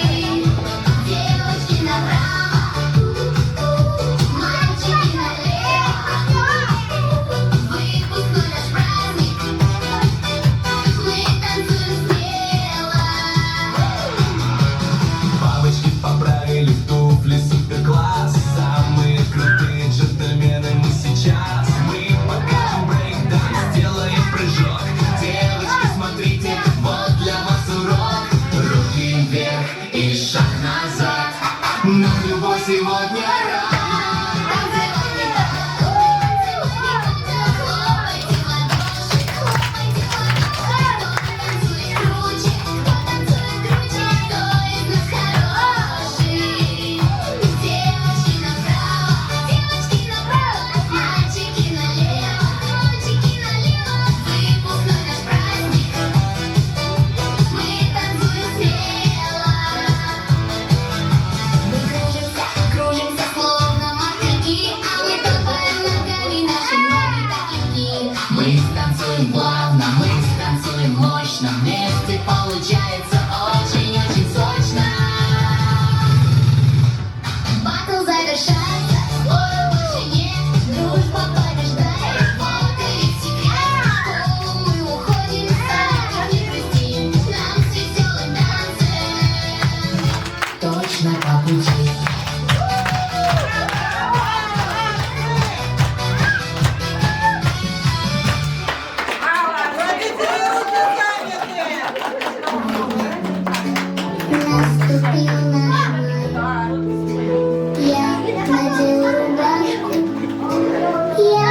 Speaker 1: Девочки направо, мальчики налево. Выпускной наш праздник, мы танцуем смело.
Speaker 8: Бабочки поправили туфли, супер класс. Самые крутые джентльмены мы сейчас. Мы покажем брейк-данс, сделаем прыжок. Девочки, смотрите, вот для вас урок. Руки вверх и шаг назад. Нам любовь сегодня рад.
Speaker 1: Танцевальный батл, хлопайте ладоши, хлопайте ладоши. Кто танцует круче? Кто из нас хороший? Девочки направо, мальчики налево. Выпускной наш праздник, мы танцуем смело. Мы кружимся, кружимся, словно мотыльки, а мы топаем ногами, наши ноги так легки.
Speaker 8: Мы танцуем плавно, мы танцуем мощно. Вместе получается очень-очень сочно.
Speaker 1: Батл завершается, спора больше нет, дружба побеждает, вот и весь секрет. В школу мы уходим, садик не грустим, нам с веселым танцем
Speaker 8: Точно по пути.
Speaker 1: наступил наш май. Я надела рубашку, я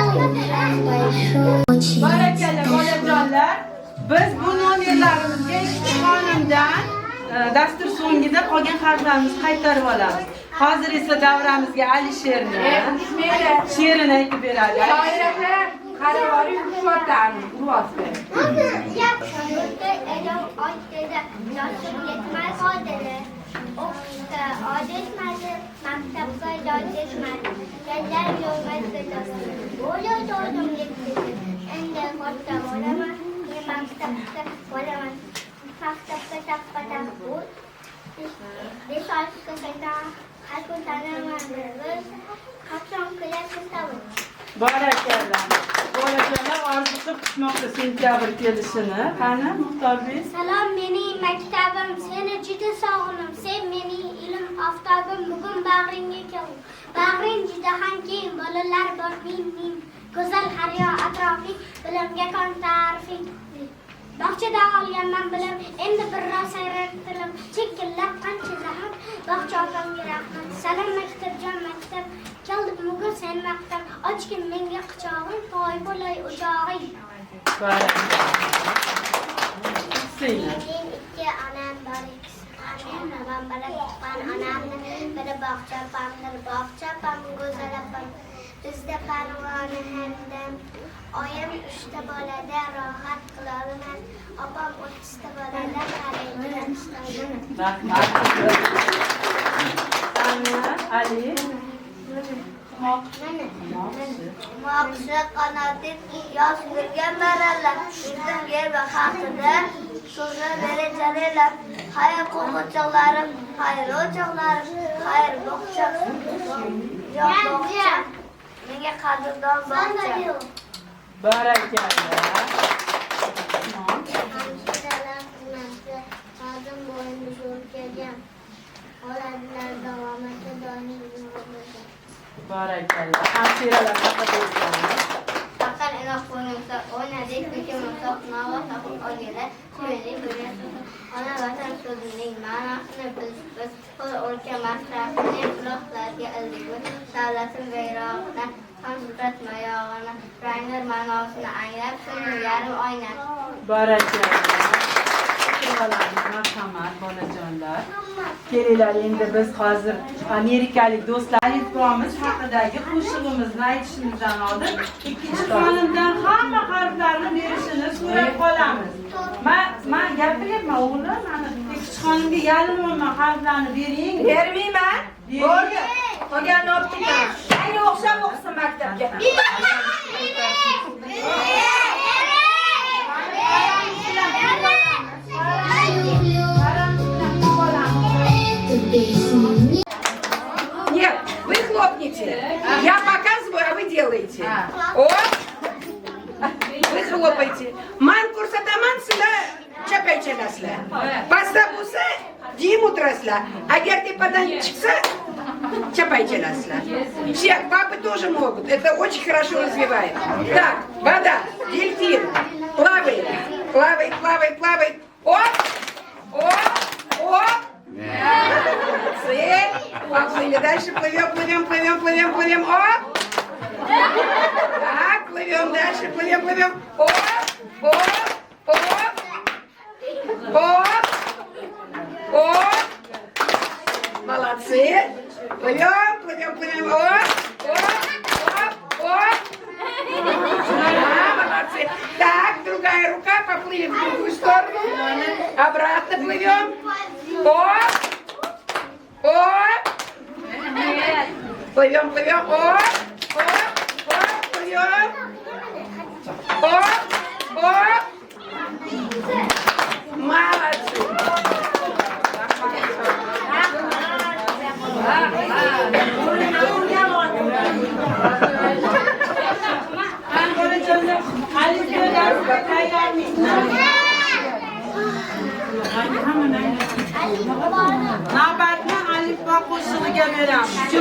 Speaker 1: большой очень.
Speaker 2: Barakalla bolajonlar, biz bu nomerlarimizga ikki xonimdan dastur so'ngida qolgan harflarimizni qaytarib olamiz. Hozir esa davramizga Alisherni she'rini aytib beradi.
Speaker 4: Qarori yumshotan, urvosdi.
Speaker 3: Yurtda elim och dedi, yoshim yetmay qoldi. O'qishga odetmadi, maktabga dodetmadi. Yallar yo'lmasga do'stim, bo'la do'dim deb dedi. Endi katta bo'laman, maktabga boraman. Maktabga tappa-tap bo'l. Besh-oltita saytdan har kun tanaman biz. Qachon kelasiz tavba?
Speaker 2: Barakallah. Bolajonlar orziqib kutmoqda sentyabr kelishini. Qani, Muxtorbek?
Speaker 3: Salom, mening maktabim, seni juda sog'indim. Sen mening ilm oftobim, bugun bag'ringga keldim. Bag'ring juda ham keng, bolalar bor ming. Go'zal haryo atrofing, bilimga kon ta'rifing. Bog'chada olganman bilim, endi birroz sayratdilim. Chekillab qancha zahar, bog'cha otamga rahmat. Salom maktabjon maktab, keldim bugun sen maqtab. Ochgin menga quchog'ing, toy bo'lay o'chog'ing.
Speaker 2: Mening
Speaker 3: ikki onam bor, ikkisi onam bilan tuqqan onamni biri bog'cha opamdir, bog'cha opam go'zal opam. Bizda parvona hamdam, oyim 3ta bolada rohat qilolmas, opam 30ta bolada qaraydilar ishlagan.
Speaker 2: Rahmat. Ali.
Speaker 3: Moqshi qanotim yosh yurgan marallar, yurdim yer va haqida so'zlar berajalilar. Xayr qo'g'irchoqlarim, xayr o'choqlarim, xayr bog'cha. Yo'q bog'cha. Menga qadrdon bog'cha.
Speaker 2: Barakallah.
Speaker 3: Hamshiralar xizmatga qadim bo'yinni sho'r kelgan. Oladilar davomatda doimiy bo'lgan.
Speaker 2: Barakallah. Hamshiralar faqat o'zlari.
Speaker 3: Faqat inoq bo'lmasa, o'ynadik, bekimizda nava topib olganlar, suyunlik bo'lgan. Ona vatan so'zining ma'nosini biz qo'l o'lka masrafini quloqlarga ildik. Davlatim bayrog'idan Sanskrit mayog'ini, ranglar ma'nosini anglab, so'ng yarim oyna.
Speaker 2: Barakallah. Marhamat bolajonlar. Kelinglar, endi biz hozir amerikalik do'stlaringiz bormiz haqidagi qo'shig'imizni aytishimizdan oldin ikkinchi xonimdan hamma harflarni berishini so'rab qolamiz. Men gapiryapman o'g'lim, mana ikkinchi xonimga yalinmayman harflarni bering.
Speaker 4: Bermayman. Bo'ldi. Qolganini olib ketaman. Menga o'xshab o'qisin maktabga.
Speaker 7: Нет, вы хлопните. Я показываю, а вы делаете. Оп. Вы хлопаете. Man ko'rsataman, sizlar chapaychalasizlar. Pastda bo'lsa, diyim o'tirasizlar. Agar tepadan chiqsa, chapaychalasizlar. Все, папы тоже могут. Это очень хорошо развивает. Так, вода, дельфин, плавает, плавает, плавает, плавает. Оп, оп, оп. Молодцы. Поплыли. Дальше плывем, плывем, плывем, плывем, плывем. Оп. Так, плывем дальше, плывем, плывем. Оп, оп, оп. Оп, оп. Молодцы. Плывем, плывем, плывем. Оп, оп, оп, оп. Да, молодцы. Так, другая рука, поплыли в другую сторону. Обратно плывем. Оп, оп. Плывем, плывем. Оп, оп, оп, плывем. Оп, оп. Молодцы.
Speaker 2: Bolajonlar, alifbelarga tayyormisiz? Navbatni alifbo qo'shig'iga beramiz.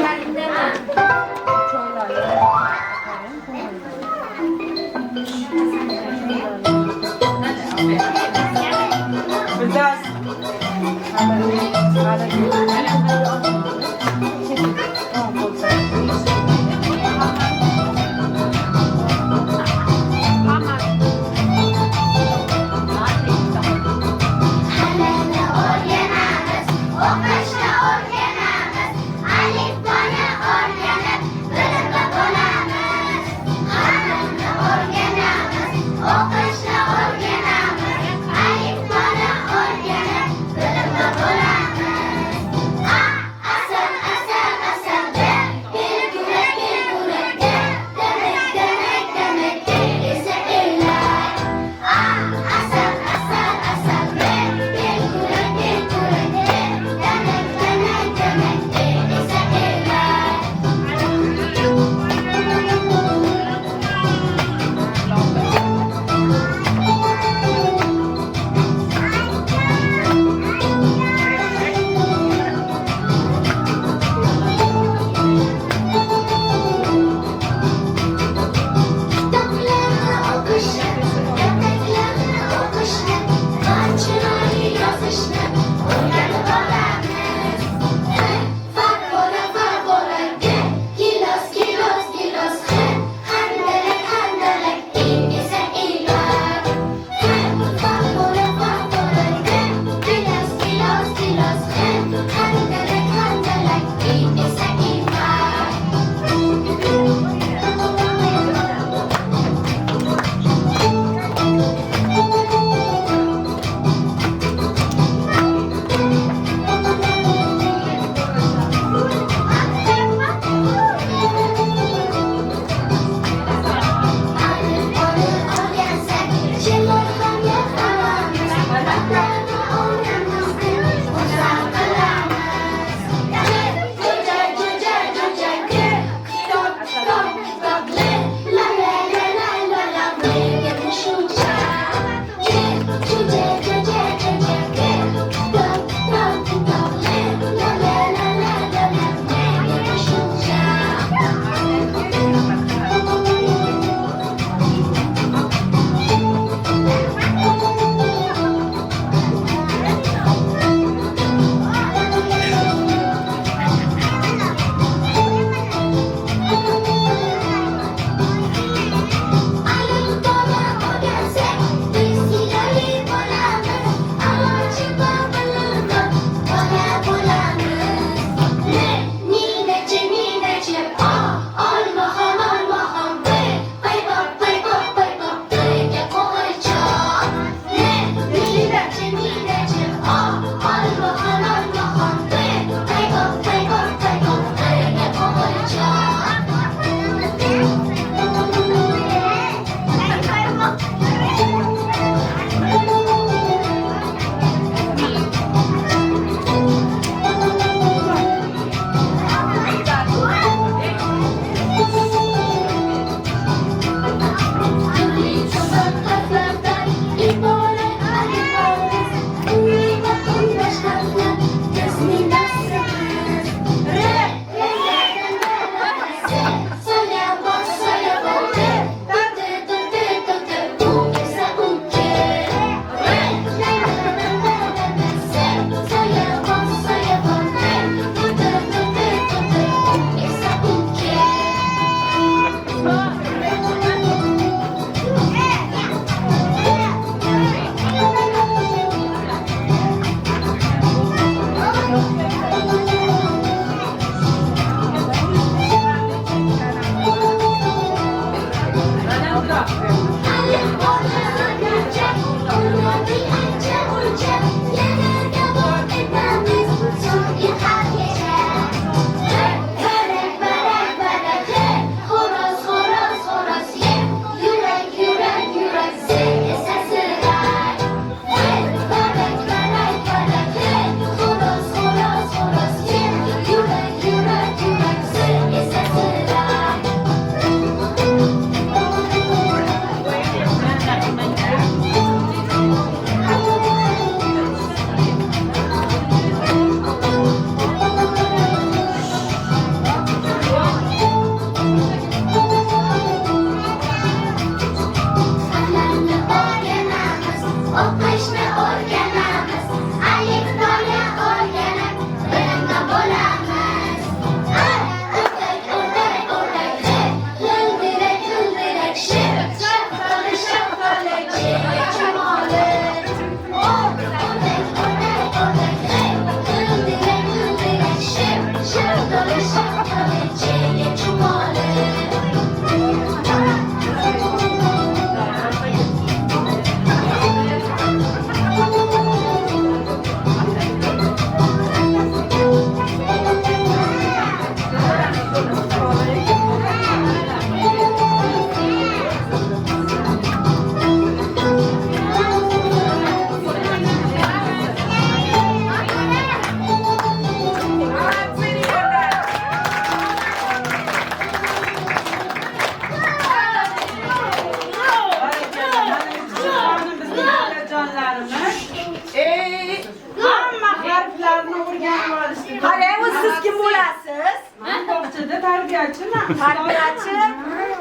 Speaker 2: Tarbiyachimi?
Speaker 4: Tarbiyachi.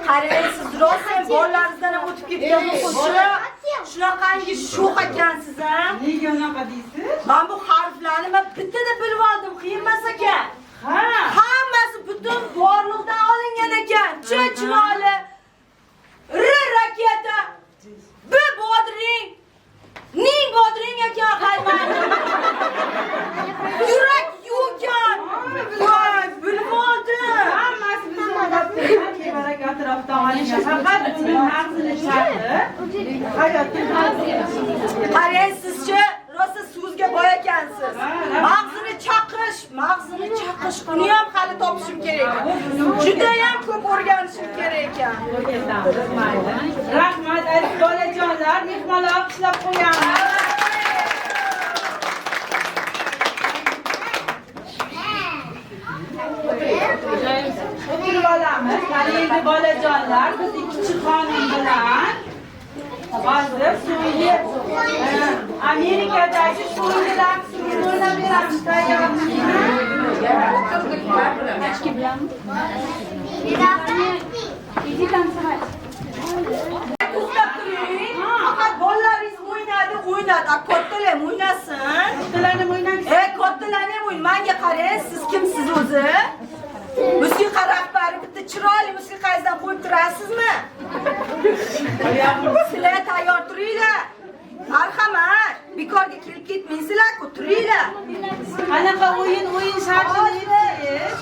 Speaker 4: Qarang, siz rostdan bolalaringizdan ham o'tib ketgan o'quvchi. Shunaqangi sho'x ekansiz ham.
Speaker 2: Nega unaqa deysiz?
Speaker 4: Men bu harflarni bittada bilib oldim, qiyin emas ekan.
Speaker 2: Ha.
Speaker 4: Hammasi butun borliqdan olingan ekan. Chimoli. R raketa. B bodring. Ning bodring ekan qaymaydi. Yurak yukan. Voy, bilib oldim.
Speaker 2: Hammasi bizni odatda kerak atrofdan olingan. Faqat uni mag'zini sharti. Hayotga
Speaker 4: Qarang, sizchi rosa so'zga boy ekansiz. Mag'zini chaqish uni ham hali topishim kerak. Juda ham ko'p o'rganishim kerak ekan.
Speaker 2: Rahmat aziz bolajonlar, mehmonlar olqishlab qo'yamiz. O'tirib olamiz. Qani endi bolajonlar, biz ikkinchi xonim bilan hozir so'nggi Amerikadagi so'nggi raqsimizni o'ynab beramiz.
Speaker 4: To'xtab turing. Faqat bolalaringiz o'ynadi. Kattalar ham o'ynasin.
Speaker 2: Kattalarni o'ynang.
Speaker 4: Kattalarni ham o'yn. Menga qarang, siz kimsiz o'zi? Musiqa rahbari bitta chiroyli musiqangizdan qo'yib turasizmi? Sizlar tayyor turinglar. Marhamat, bekorga kelib ketmaysizlar-ku, turinglar.
Speaker 2: Qanaqa o'yin shartini aytsangiz.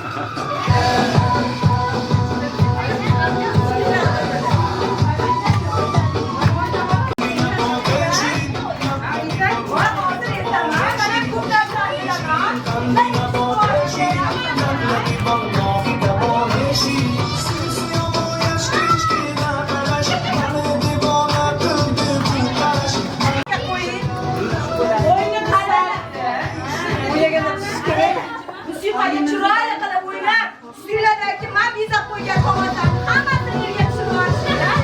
Speaker 4: Musiqaga chiroyli qilib o'ynab, ustinglardagi men bezab qo'ygan qog'ozlarni hammasini yerga tushirib yuborishinglar.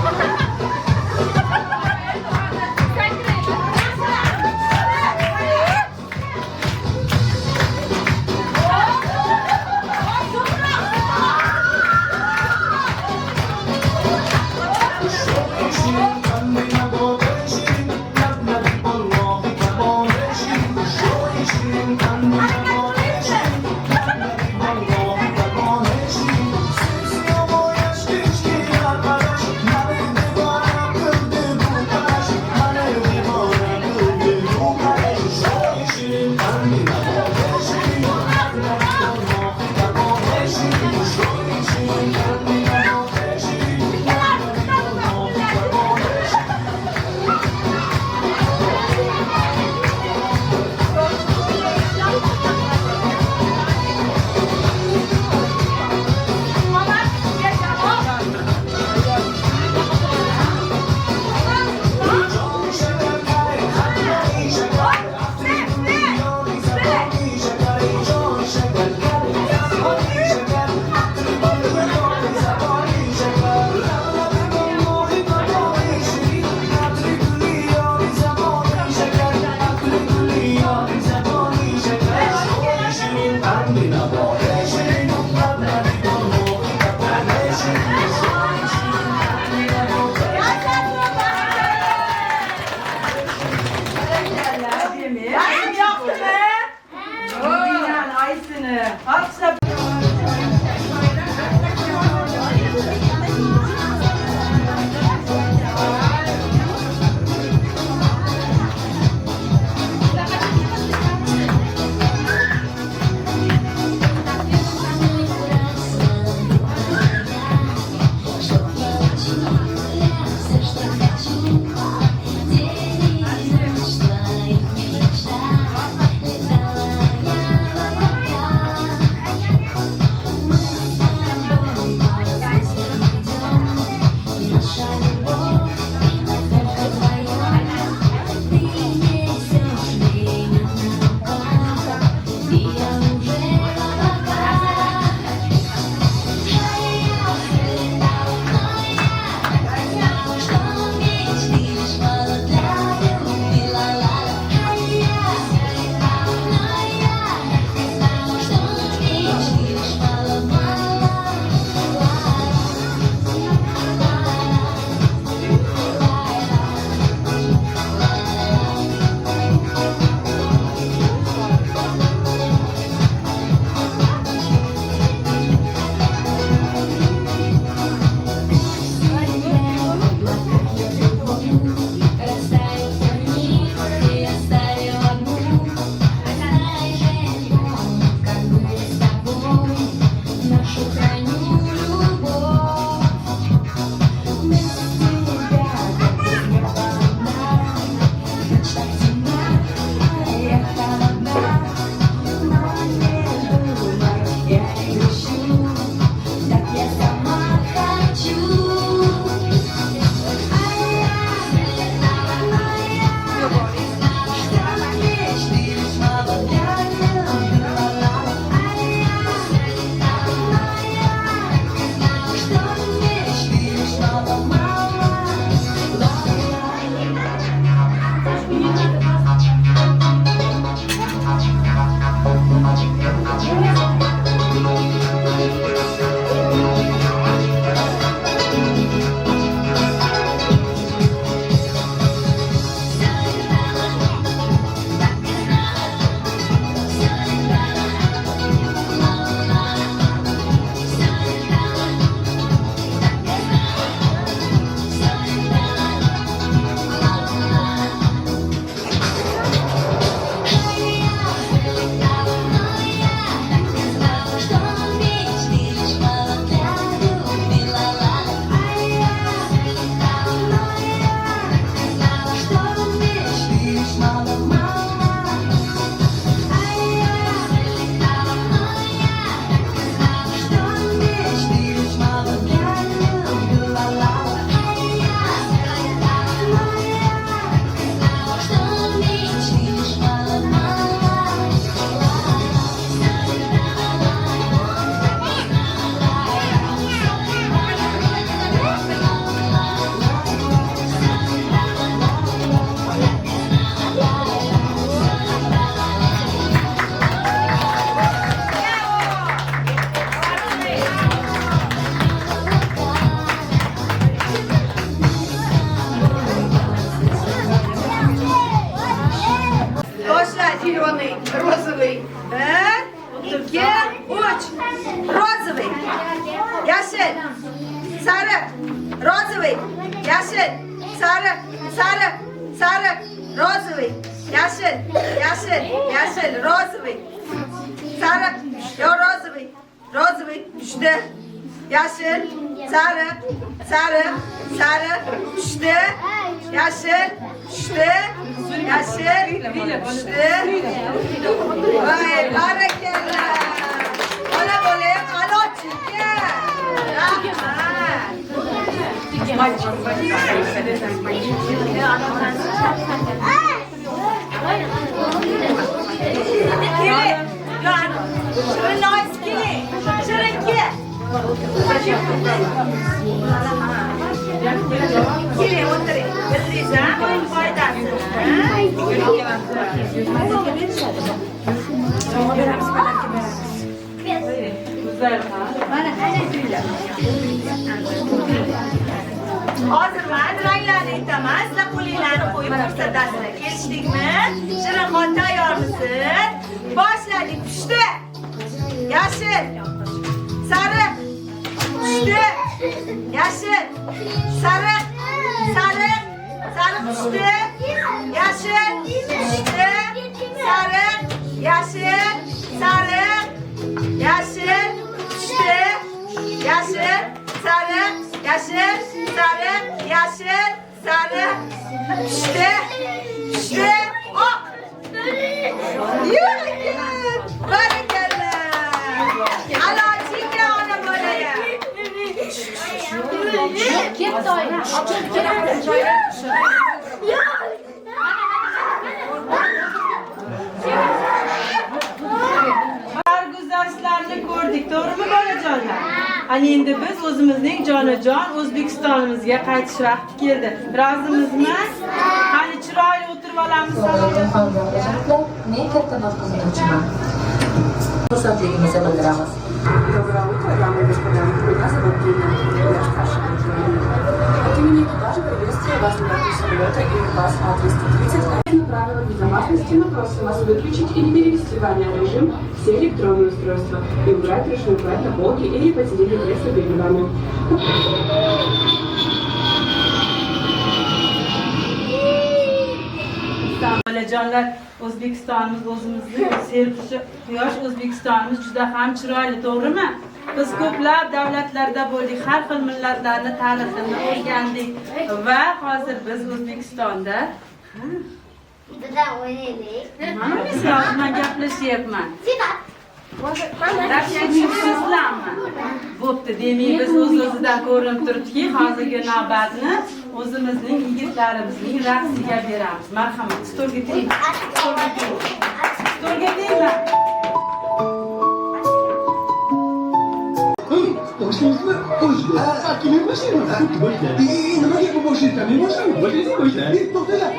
Speaker 4: uch, rozovый, yashil, sariq, rozovый, yashil, sariq, rozovый, yashil, rozovый, sariq, yo rozovый, tushdi, yashil, sariq, tushdi, yashil, tushdi, tushdi. Voy, barakallah. Ona bo'layim, alochiga. Keling, o'tiring. Bildingizmi? Foydasi. Hozir men ranglarni aytaman, sizlar qo'linglarni qo'yib ko'rsatasizlar. Kelishdikmi? Shirinxon tayyormisiz? Boshladik. Tushdi. Yashil, sariq, tushdi. Yashil, sariq, tushdi. Yashil, tushdi. Sariq, yashil, tushdi. Yashil, sariq, tushdi. Oq. Yürüyün. Barakallah. Alochiga ona bo'laya.
Speaker 6: Ketdi oyna. Ochib keladi.
Speaker 2: Sarguzashtlarni ko'rdik, to'g'rimi bolajonlar? Ana endi biz o'zimizning jonajon O'zbekistonimizga qaytish vaqti keldi. Rozimizmi? Qani chiroyli o'tirib olamiz.
Speaker 5: Men katta nutqimdan xursandligimizni bildiramiz. Доброе утро, дамы и господа. Меня зовут Лина. Я старший контролер. От имени экипажа приветствую вас на борту самолета Airbus A330. На правила безопасности мы просим вас выключить или перевести в авиарежим все электронные устройства и убрать ручной кладь на полке или посидеть в кресле перед вами.
Speaker 2: Bolajonlar, O'zbekistonimiz o'zimizning serqushi quyosh O'zbekistonimiz juda ham chiroyli, to'g'rimi? Biz ko'plab davlatlarda bo'ldik, har xil millatlarning tarixini o'rgandik va hozir biz O'zbekistonda
Speaker 3: Bilan o'ynaylik.
Speaker 2: mana misol bilan gaplashyapman. Sizlarmi? Bo'pti, demak biz o'z-o'zidan ko'rinib turibdiki, hozirgi navbatni o'zimizning yigitlarimizning raqsiga beramiz. Marhamat, stolga tiring. Stolga tiringlar.
Speaker 8: Boşluğunuzda boşluğu. Kimin başlıyor? Boşluğu. Nimaga bu boşluğu? Men boshlayman. Boshlaysiz boshlaysiz. To'xtanglar.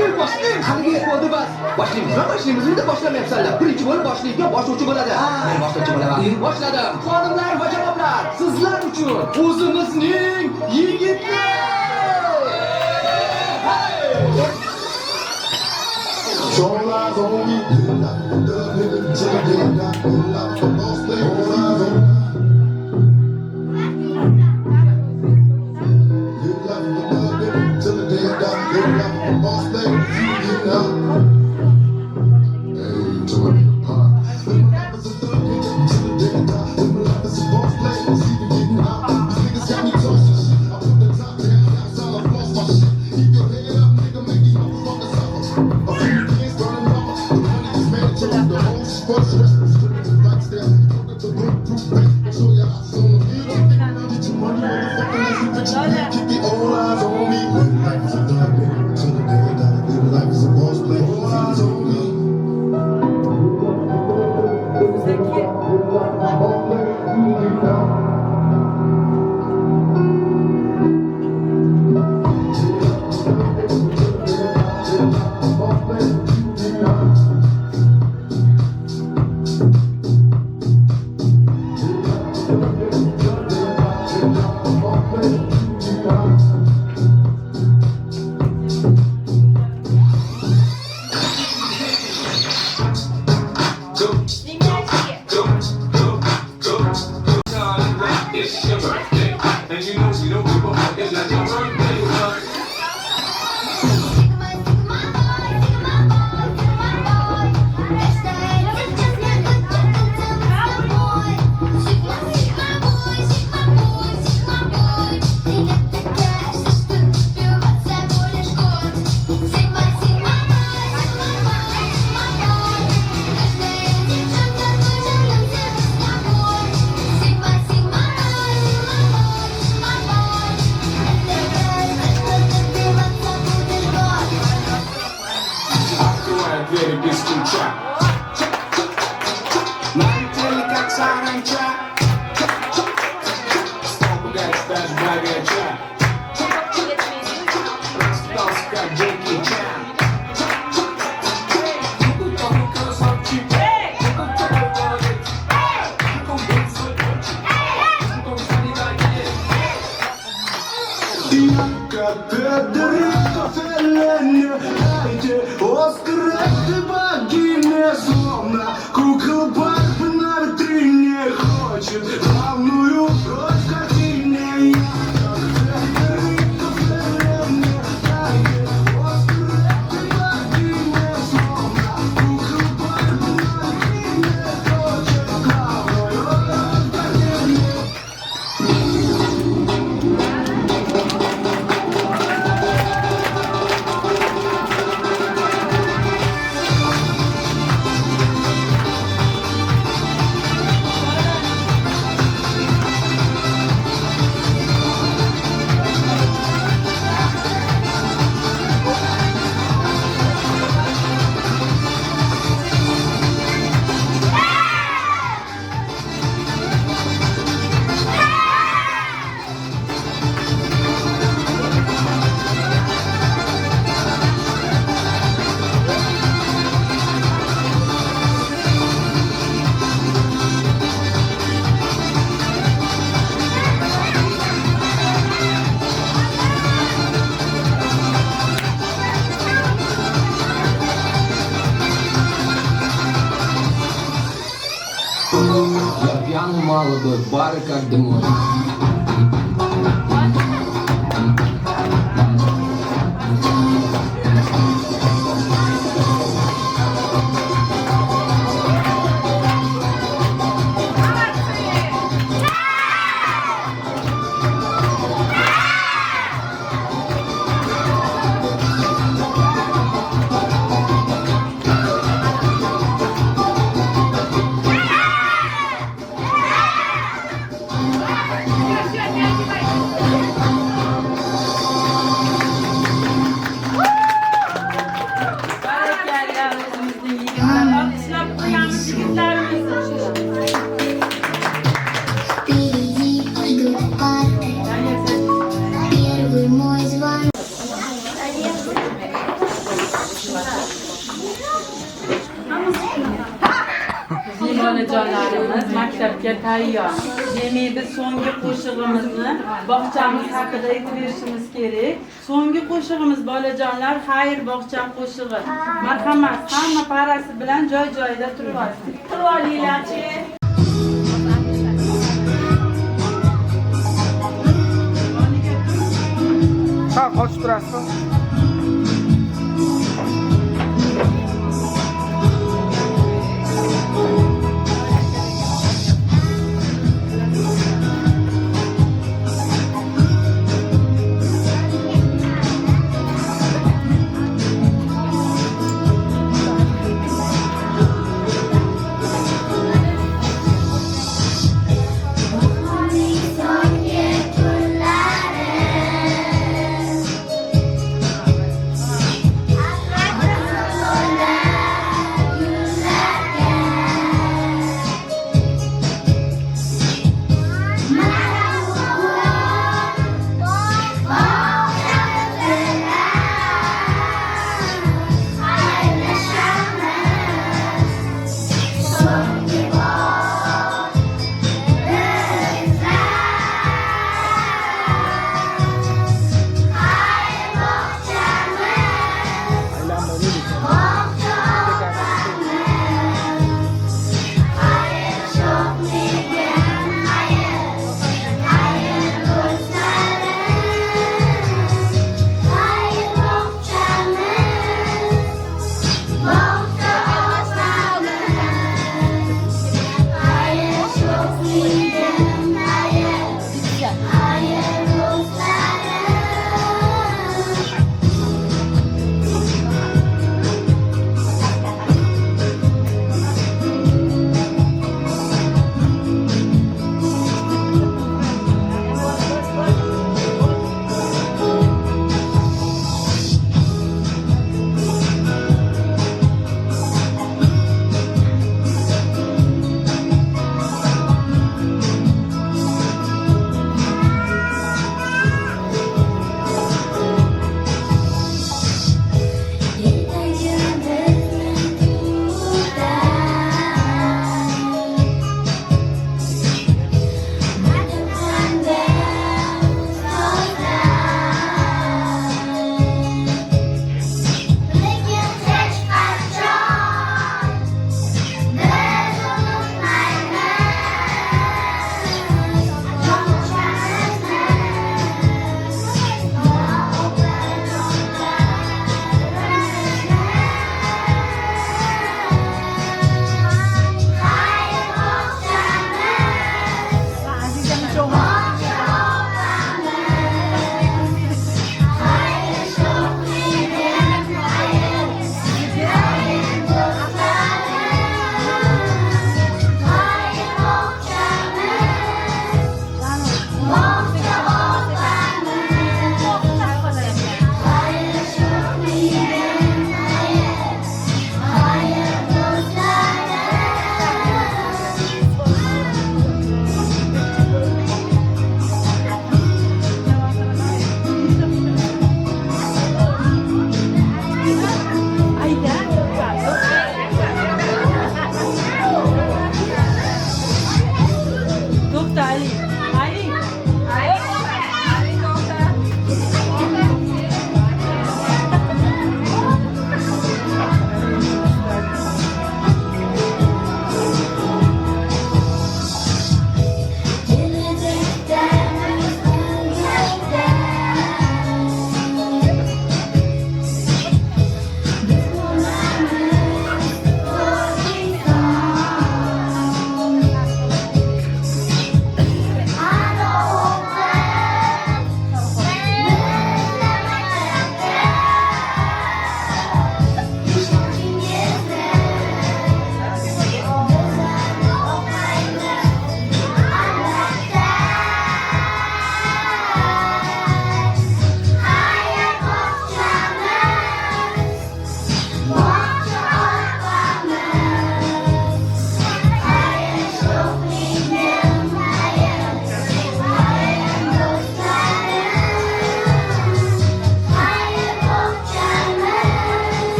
Speaker 8: Men boshlayman. Haliga e'tibor bas. Boshlaymiz da boshlamayapsanlar. Birinchi bo'lib boshlaydiga boshlovchi bo'ladi. Men boshlovchi bo'laman. Boshladim. Xonimlar va janoblar, sizlar uchun o'zimizning yigitlar.
Speaker 10: Sports,
Speaker 8: sarancha. Stop gangsters, bagecha. Rastos как Jackie Chan. Катедрика феллени, дайте Оскар, ты богиня, словно кукла Барби на витрине хочет главную роль в картине. Катедрика феллени, дайте Оскар, ты богиня, словно кукла Барби на витрине хочет главную роль в картине.
Speaker 9: Я пьяный молодой, бары как дымой.
Speaker 2: Barakalla özümüzün yigitler. Alkışlab qo'yamiz yigitlarimizni.
Speaker 1: Впереди ждут парты. Первый мой звонок.
Speaker 2: Bizim bolajonlarimiz maktabga tayyor. Demak, biz so'nggi qo'shig'imizni bog'chamiz haqida aytib berishimiz kerak. So'nggi qo'shig'imiz bolajonlar xayr bog'cha qo'shig'i. Marhamat, hamma parasi bilan joy-joyida turib olsin. Turib olinglar-chi.
Speaker 7: Ha, ochib turasizmi?
Speaker 1: So'nggi kunlari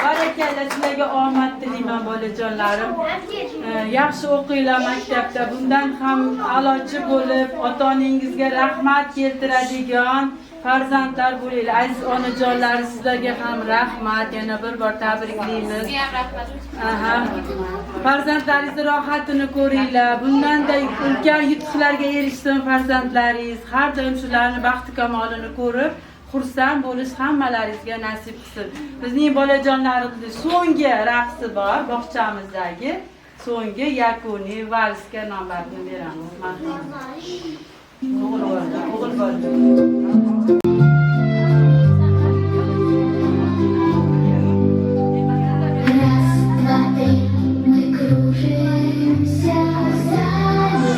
Speaker 2: Barakalla, sizlarga omad tilayman bolajonlarim. Yaxshi o'qinglar maktabda. Bundan ham a'lochi bo'lib, ota-onangizga rahmat keltiradigan farzandlar bo'linglar. Aziz onajonlar, sizlarga ham rahmat. Yana bir bor tabriklaymiz. Aha. Farzandlaringiz rohatini ko'ringlar. Bundanda ulkan yutuqlarga erishsin farzandlaringiz. Har doim shularni baxti kamolini ko'rib xursand bo'lish hammalaringizga nasib qilsin. Bizning bolajonlarimizning so'nggi raqsi bor, bog'chamizdagi so'nggi yakuniy valsga navbatni beramiz. O'g'il bo'ldi.
Speaker 1: Раз, два, три, мы кружимся в зале,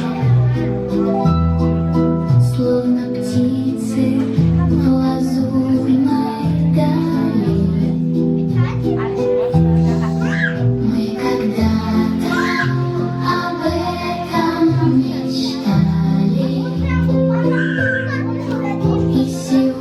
Speaker 1: словно птицы в лазурной дали. Мы когда-то об этом мечтали, и сегодня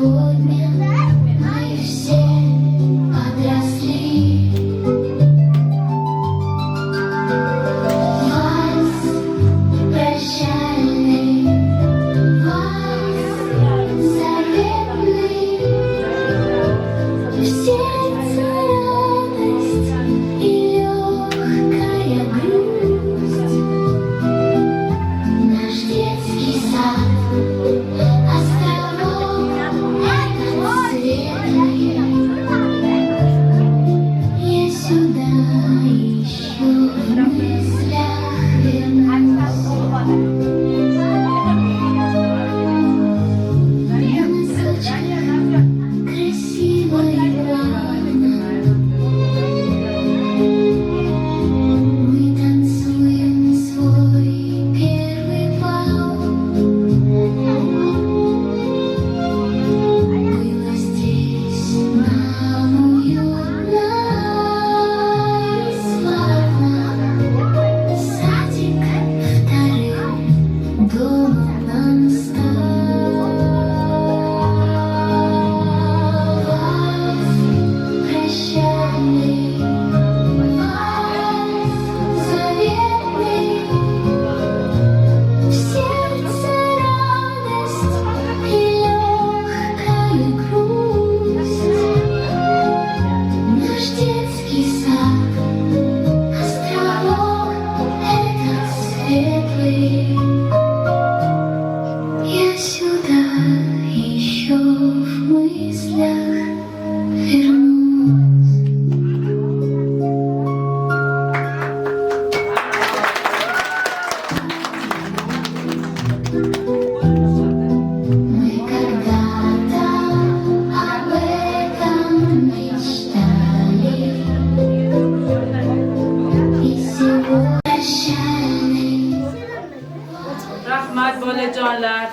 Speaker 2: bolajonlar.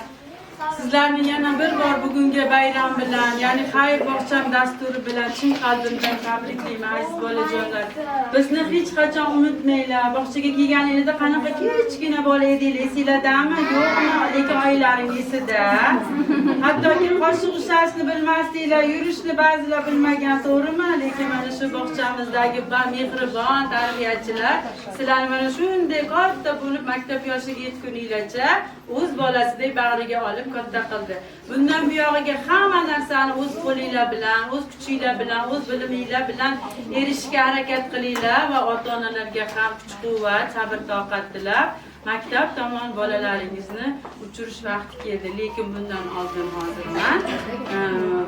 Speaker 2: Sizlarni yana bir bor bugungi bayram bilan, ya'ni xayr bog'cham dasturi bilan chin qalbimdan tabriklayman aziz bolajonlar. Bizni hech qachon unutmanglar. Bog'chaga kelganingizda qanaqa kichkina bola edinglar, esinglardami? Yo'qmi? Lekin oilaring esida. Hattoki qoshiq ushlashni bilmasdinglar, yurishni ba'zilar bilmagan, to'g'rimi? Lekin mana shu bog'chamizdagi mehribon tarbiyachilar sizlarni mana shunday katta bo'lib maktab yoshiga yetguninglarcha o'z bolasidek bag'riga olib katta qildi. Bundan buyog'iga hamma narsani o'z qo'linglar bilan, o'z kuchinglar bilan, o'z biliminglar bilan erishishga harakat qilinglar va ota-onalarga ham kuch-quvvat, sabr-toqat tilab maktab tomon bolalaringizni uchirish vaqti keldi. Lekin bundan oldin hozir men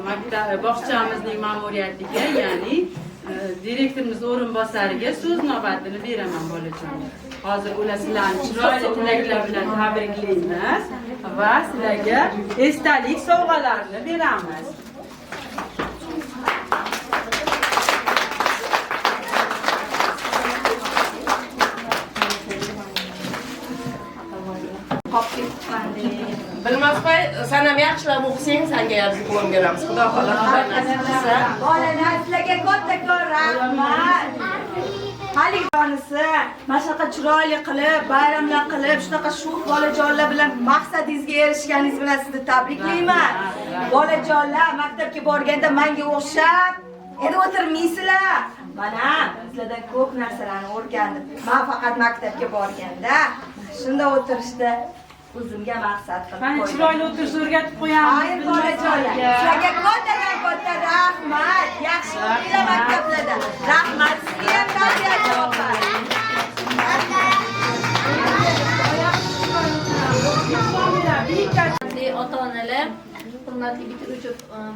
Speaker 2: maktab bog'chamizning ma'muriyatiga, ya'ni direktorimiz o'rinbosariga so'z navbatini beraman bolajonlar. Hozir ular sizlarni chiroyli tilaklar bilan tabriklaymiz va sizlarga esdalik sovg'alarni beramiz.
Speaker 7: Bilmasmay, sen ham yaxshilab o'qisang, senga yozib qo'yib beramiz. Xudo xohlasa nasib qilsa.
Speaker 4: Bolalar sizlarga katta rahmat. Haligonisi mana shunaqa chiroyli qilib, bayramlar qilib, shunaqa sho'x bolajonlar bilan maqsadingizga erishganingiz bilan sizni tabriklayman. Bolajonlar maktabga borganda menga o'xshab endi o'tirmaysizlar. Mana sizlardan ko'p narsalarni o'rgandim. Men faqat maktabga borganda shunda o'tirishda o'zimga maqsad qilib
Speaker 2: Qani
Speaker 4: qo'ydim.
Speaker 2: chiroyli o'tirish o'rgatib qo'yamiz.
Speaker 4: Hayır bolajonlar. Sizlarga katta rahmat. Yaxshi o'qinglar maktablarda. Rahmat sizga ham tarbiyachi opa.
Speaker 6: Hurmatli ota-onalar, hurmatli bitiruvchi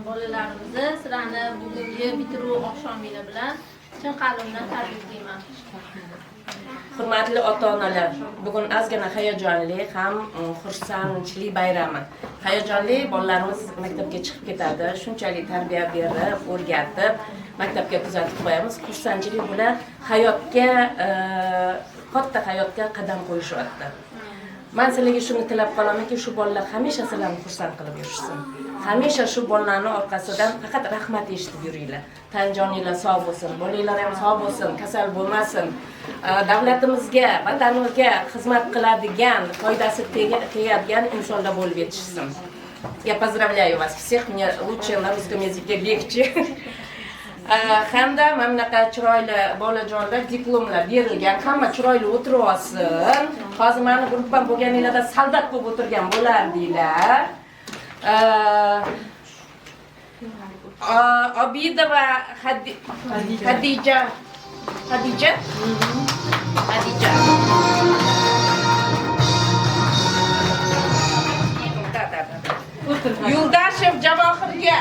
Speaker 6: bolalarimizni sizlarni bugungi bitiruv oqshominglar bilan chin qalbimdan tabriklayman.
Speaker 7: Hurmatli ota-onalar, bugun ozgina hayajonli ham xursandchilik bayrami. Hayajonli bolalarimiz maktabga chiqib ketadi, shunchalik tarbiya berib, o'rgatib, maktabga kuzatib qo'yamiz. Xursandchilik bilan hayotga, katta hayotga qadam qo'yishyapti. Men sizlarga shuni tilab qolamanki, shu bolalar hamisha sizlarni xursand qilib yurishsin. Hamisha shu bolalarning orqasidan faqat rahmat eshitib yuringlar. Tan joninglar sog' bo'lsin, bolanglar ham sog' bo'lsin, kasal bo'lmasin. Davlatimizga, vatanimizga xizmat qiladigan, foydasi tegadigan insonlar bo'lib yetishsin. Я поздравляю вас всех, мне лучше на русском языке легче. Hamda mana bunaqa chiroyli bolajonlar diplomlar berilgan, hamma chiroyli o'tirib olsin. Hozir meni guruhdan bo'lganinglarda soldat bo'lib o'tirgan bo'lardinglar. Obidova Hadija. Yuldashev Javohirga.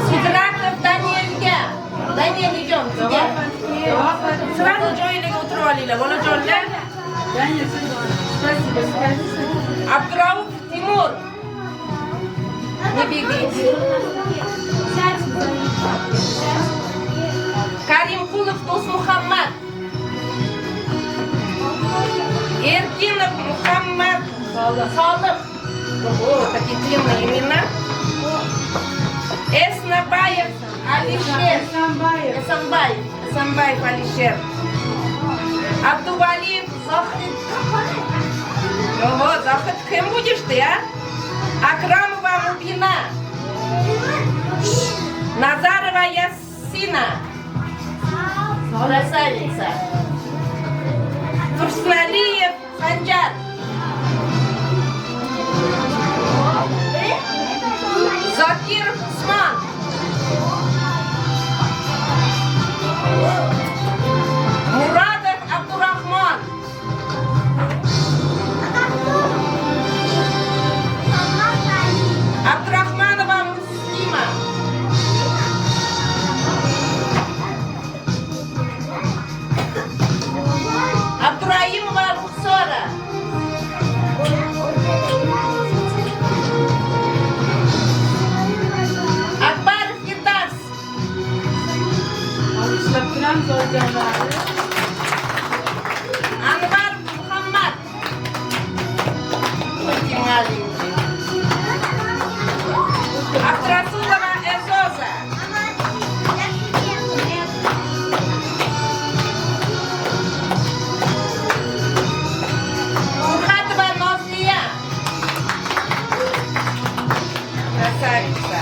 Speaker 7: Sidratov Danielga. Daniel idem sizga. Sırada joyingiga o'tirib olinglar, bolajonlar. Abdurauf Timur. Ne begaysiz? Karimqulov Do'stmuhammad. Erkinov Muhammad Solih. Ого, такие длинные имена. Эснабаев Алишер. Эсамбаев Алишер. Абдувалиев Захид. Ого, Захид, кем будешь ты, а? Акрамова Мубина. Назарова Ясина. Красавица. Турсналиев Санджар. Закиров Усман. Muradov Abdurahmon. Abdurahmanova Muslima. Abduraimova Ruxsora. Akbarov Firdavs.
Speaker 2: Alkışlab turamiz bolajonlarni.
Speaker 7: Malinchi. Abdurasulova Ezoza. Muhatova Nozliya. Красавица.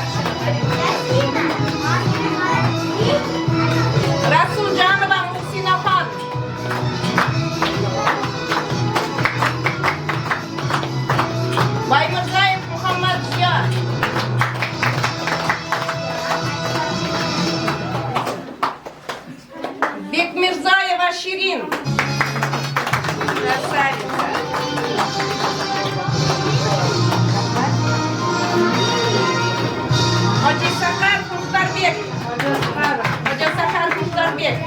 Speaker 7: Rasuljanova Muhsinaxon. Baymirzayev Muhammad Ziyo. Bekmirzayeva Shirin. Красавица. Hojisakar Muxtarbek. Hojisakar Muxtarbek.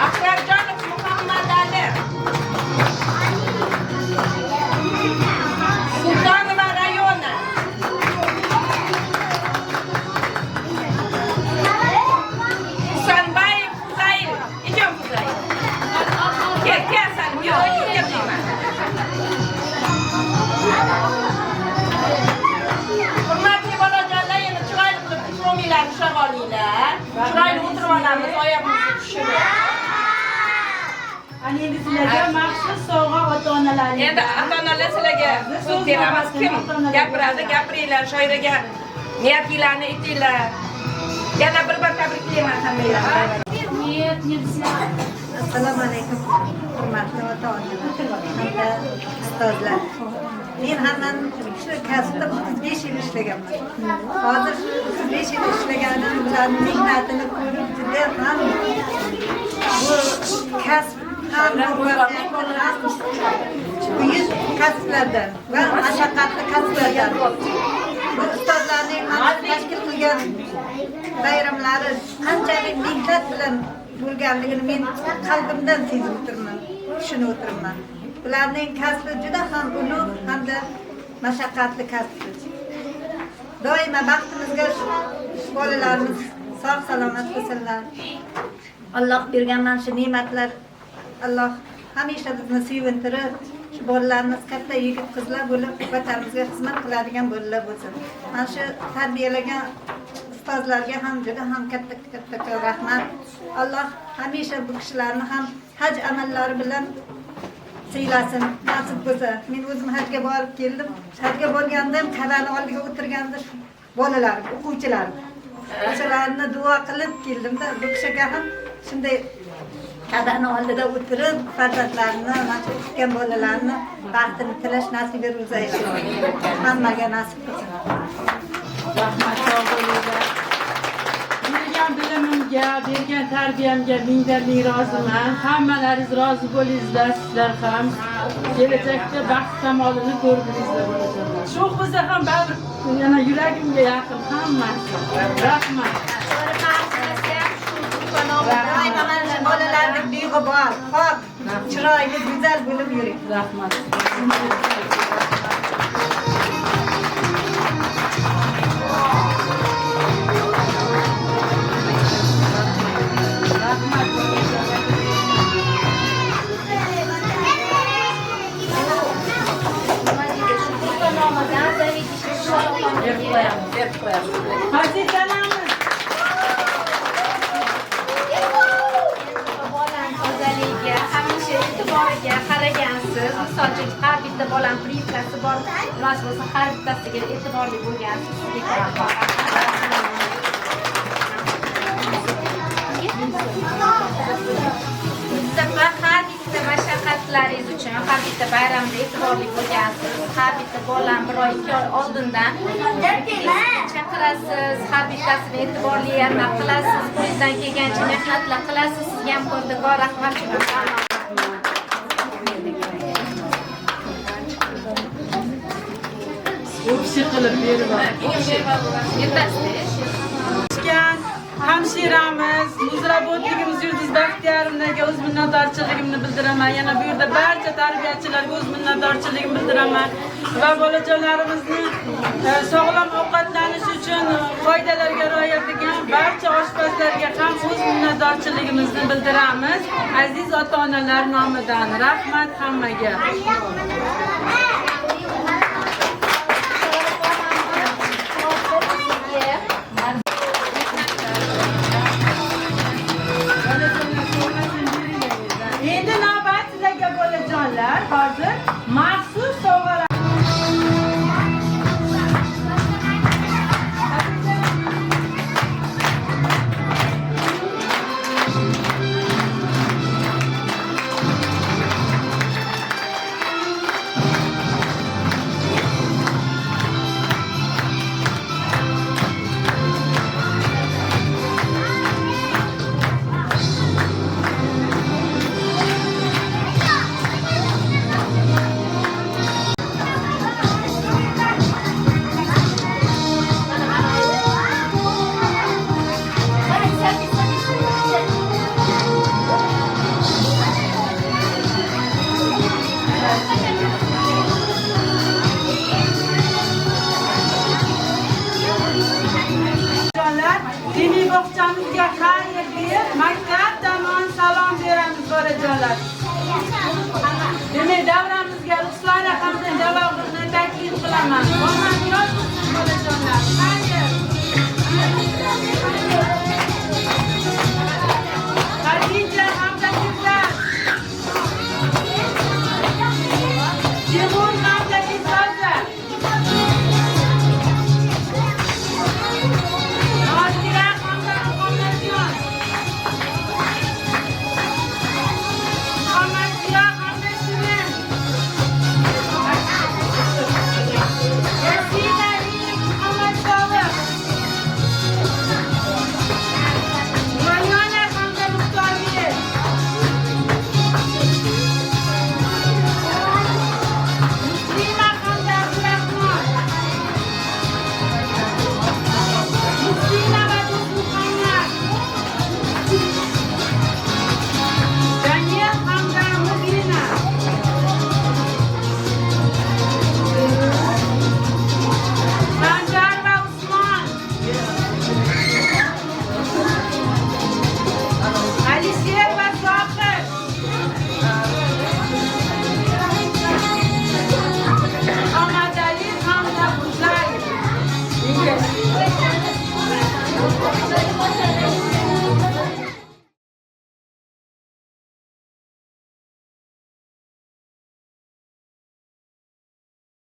Speaker 7: Akrarjonov Muhammad Ali. Sultonova Rayona. Husanbayev Huzayl. Idem Huzayl. Gel sen. Gel deyman. Hurmatli bolajonlar, yana chiroyli qilib diplominglarni ushlab olinglar. Chiroyli o'tirib olamiz, oyog'imizni tushirib.
Speaker 2: Ana endi sizlarga maxsus sovg'a ota-onalaringiz.
Speaker 7: Endi ota-onalar sizlarga so'z beramiz. Kim gapiradi, gapiringlar, shoiraga niyatinglarni aytinglar. Yana bir tabriklayman hammanglarni.
Speaker 10: Assalomu alaykum, hurmatli ota-onalar hamda ustozlar. Men hamman shu kasbda 35 yil ishlaganman. Hozir 35 yil ishlaganim bilan mehnatini ko'rib juda ham bu kasb ham buyuk kasblardan va mashaqqatli kasblardan. Bu ustozlarning tashkil qilgan bayramlari qanchalik mehnat bilan bo'lganligini men qalbimdan sezib o'tirman, tushunib o'tirman. Ularning kasbi juda ham ulug' hamda mashaqqatli kasb. Doimo baxtimizga bolalarimiz sog' salomat bo'lsinlar. Alloh bergan mana shu ne'matlar Alloh hamisha bizni sevintirib, shu bolalarimiz katta yigit qizlar bo'lib, vatanimizga xizmat qiladigan bolalar bo'lsin. Mana shu tarbiyalagan ustozlarga ham juda ham katta rahmat. Alloh hamisha bu kishilarni ham haj amallari bilan siylasin, nasib bo'lsa. Men o'zim hajga borib keldim. Hajga borganda ham Ka'bani oldiga o'tirganda bolalar, o'quvchilar o'shalarni duo qilib keldim-da. Bu kishiga ham shunday Ka'bani oldida o'tirib, farzandlarini, mana shu o'tgan bolalarni baxtini tilash nasib etsin. Hammaga nasib qilsin.
Speaker 2: Rahmat, sog' bo'linglar. Bergan bilimimga, bergan tarbiyamga mingdan-ming roziman. Hammalaringiz rozi bo'linglar, sizlar ham. Kelajakda baxt kamolini ko'rgingizlar bo'lajonlar. Shu bo'lsa ham baribir yana yuragimga yaqin hammasi. Rahmat.
Speaker 10: Doimo mana shu bolalarning beg'ubor, pok, chiroyli, go'zal bo'lib yuring.
Speaker 2: Rahmat. Haziqlanamiz.
Speaker 6: Bolaning hamisha e'tiboriga qaragansiz. Misol uchun har bitta bolam priivkasi bor. Iloji bo'lsa har bittasiga e'tiborli bo'lgansiz. Sizga va har bitta mashaqqatlaringiz uchun har bitta bayramda e'tiborli bo'lgansiz. Har bitta bolam bir oy, 2 oy oldindan chaqirasiz, har bittasini e'tiborli yarmar qilasiz, qo'lingizdan kelgancha mehnatlar qilasiz. Sizga ham ko'rdikor rahmat.
Speaker 2: O'pshi qilib berib.
Speaker 6: Yetasizda.
Speaker 2: Ham hamshiramiz, Muzrabotligimiz Yulduz Baxtiyorovnaga o'z minnatdorchiligimni bildiraman. Yana bu yerda barcha tarbiyachilarga o'z minnatdorchiligimni bildiraman. Va bolajonlarimizni sog'lom ovqatlanish uchun qoidalarga rioya etgan barcha oshpazlarga ham o'z minnatdorchiligimizni bildiramiz. Aziz ota-onalar nomidan rahmat hammaga. Endi navbat sizlarga bolajonlar, hozir maxsus sovg'alar. Diniy bog'chamizga xayr deb maktab tomon salom beramiz bolajonlar. Demak, davramizga Ruslan raqamdan javobni taklif qilaman.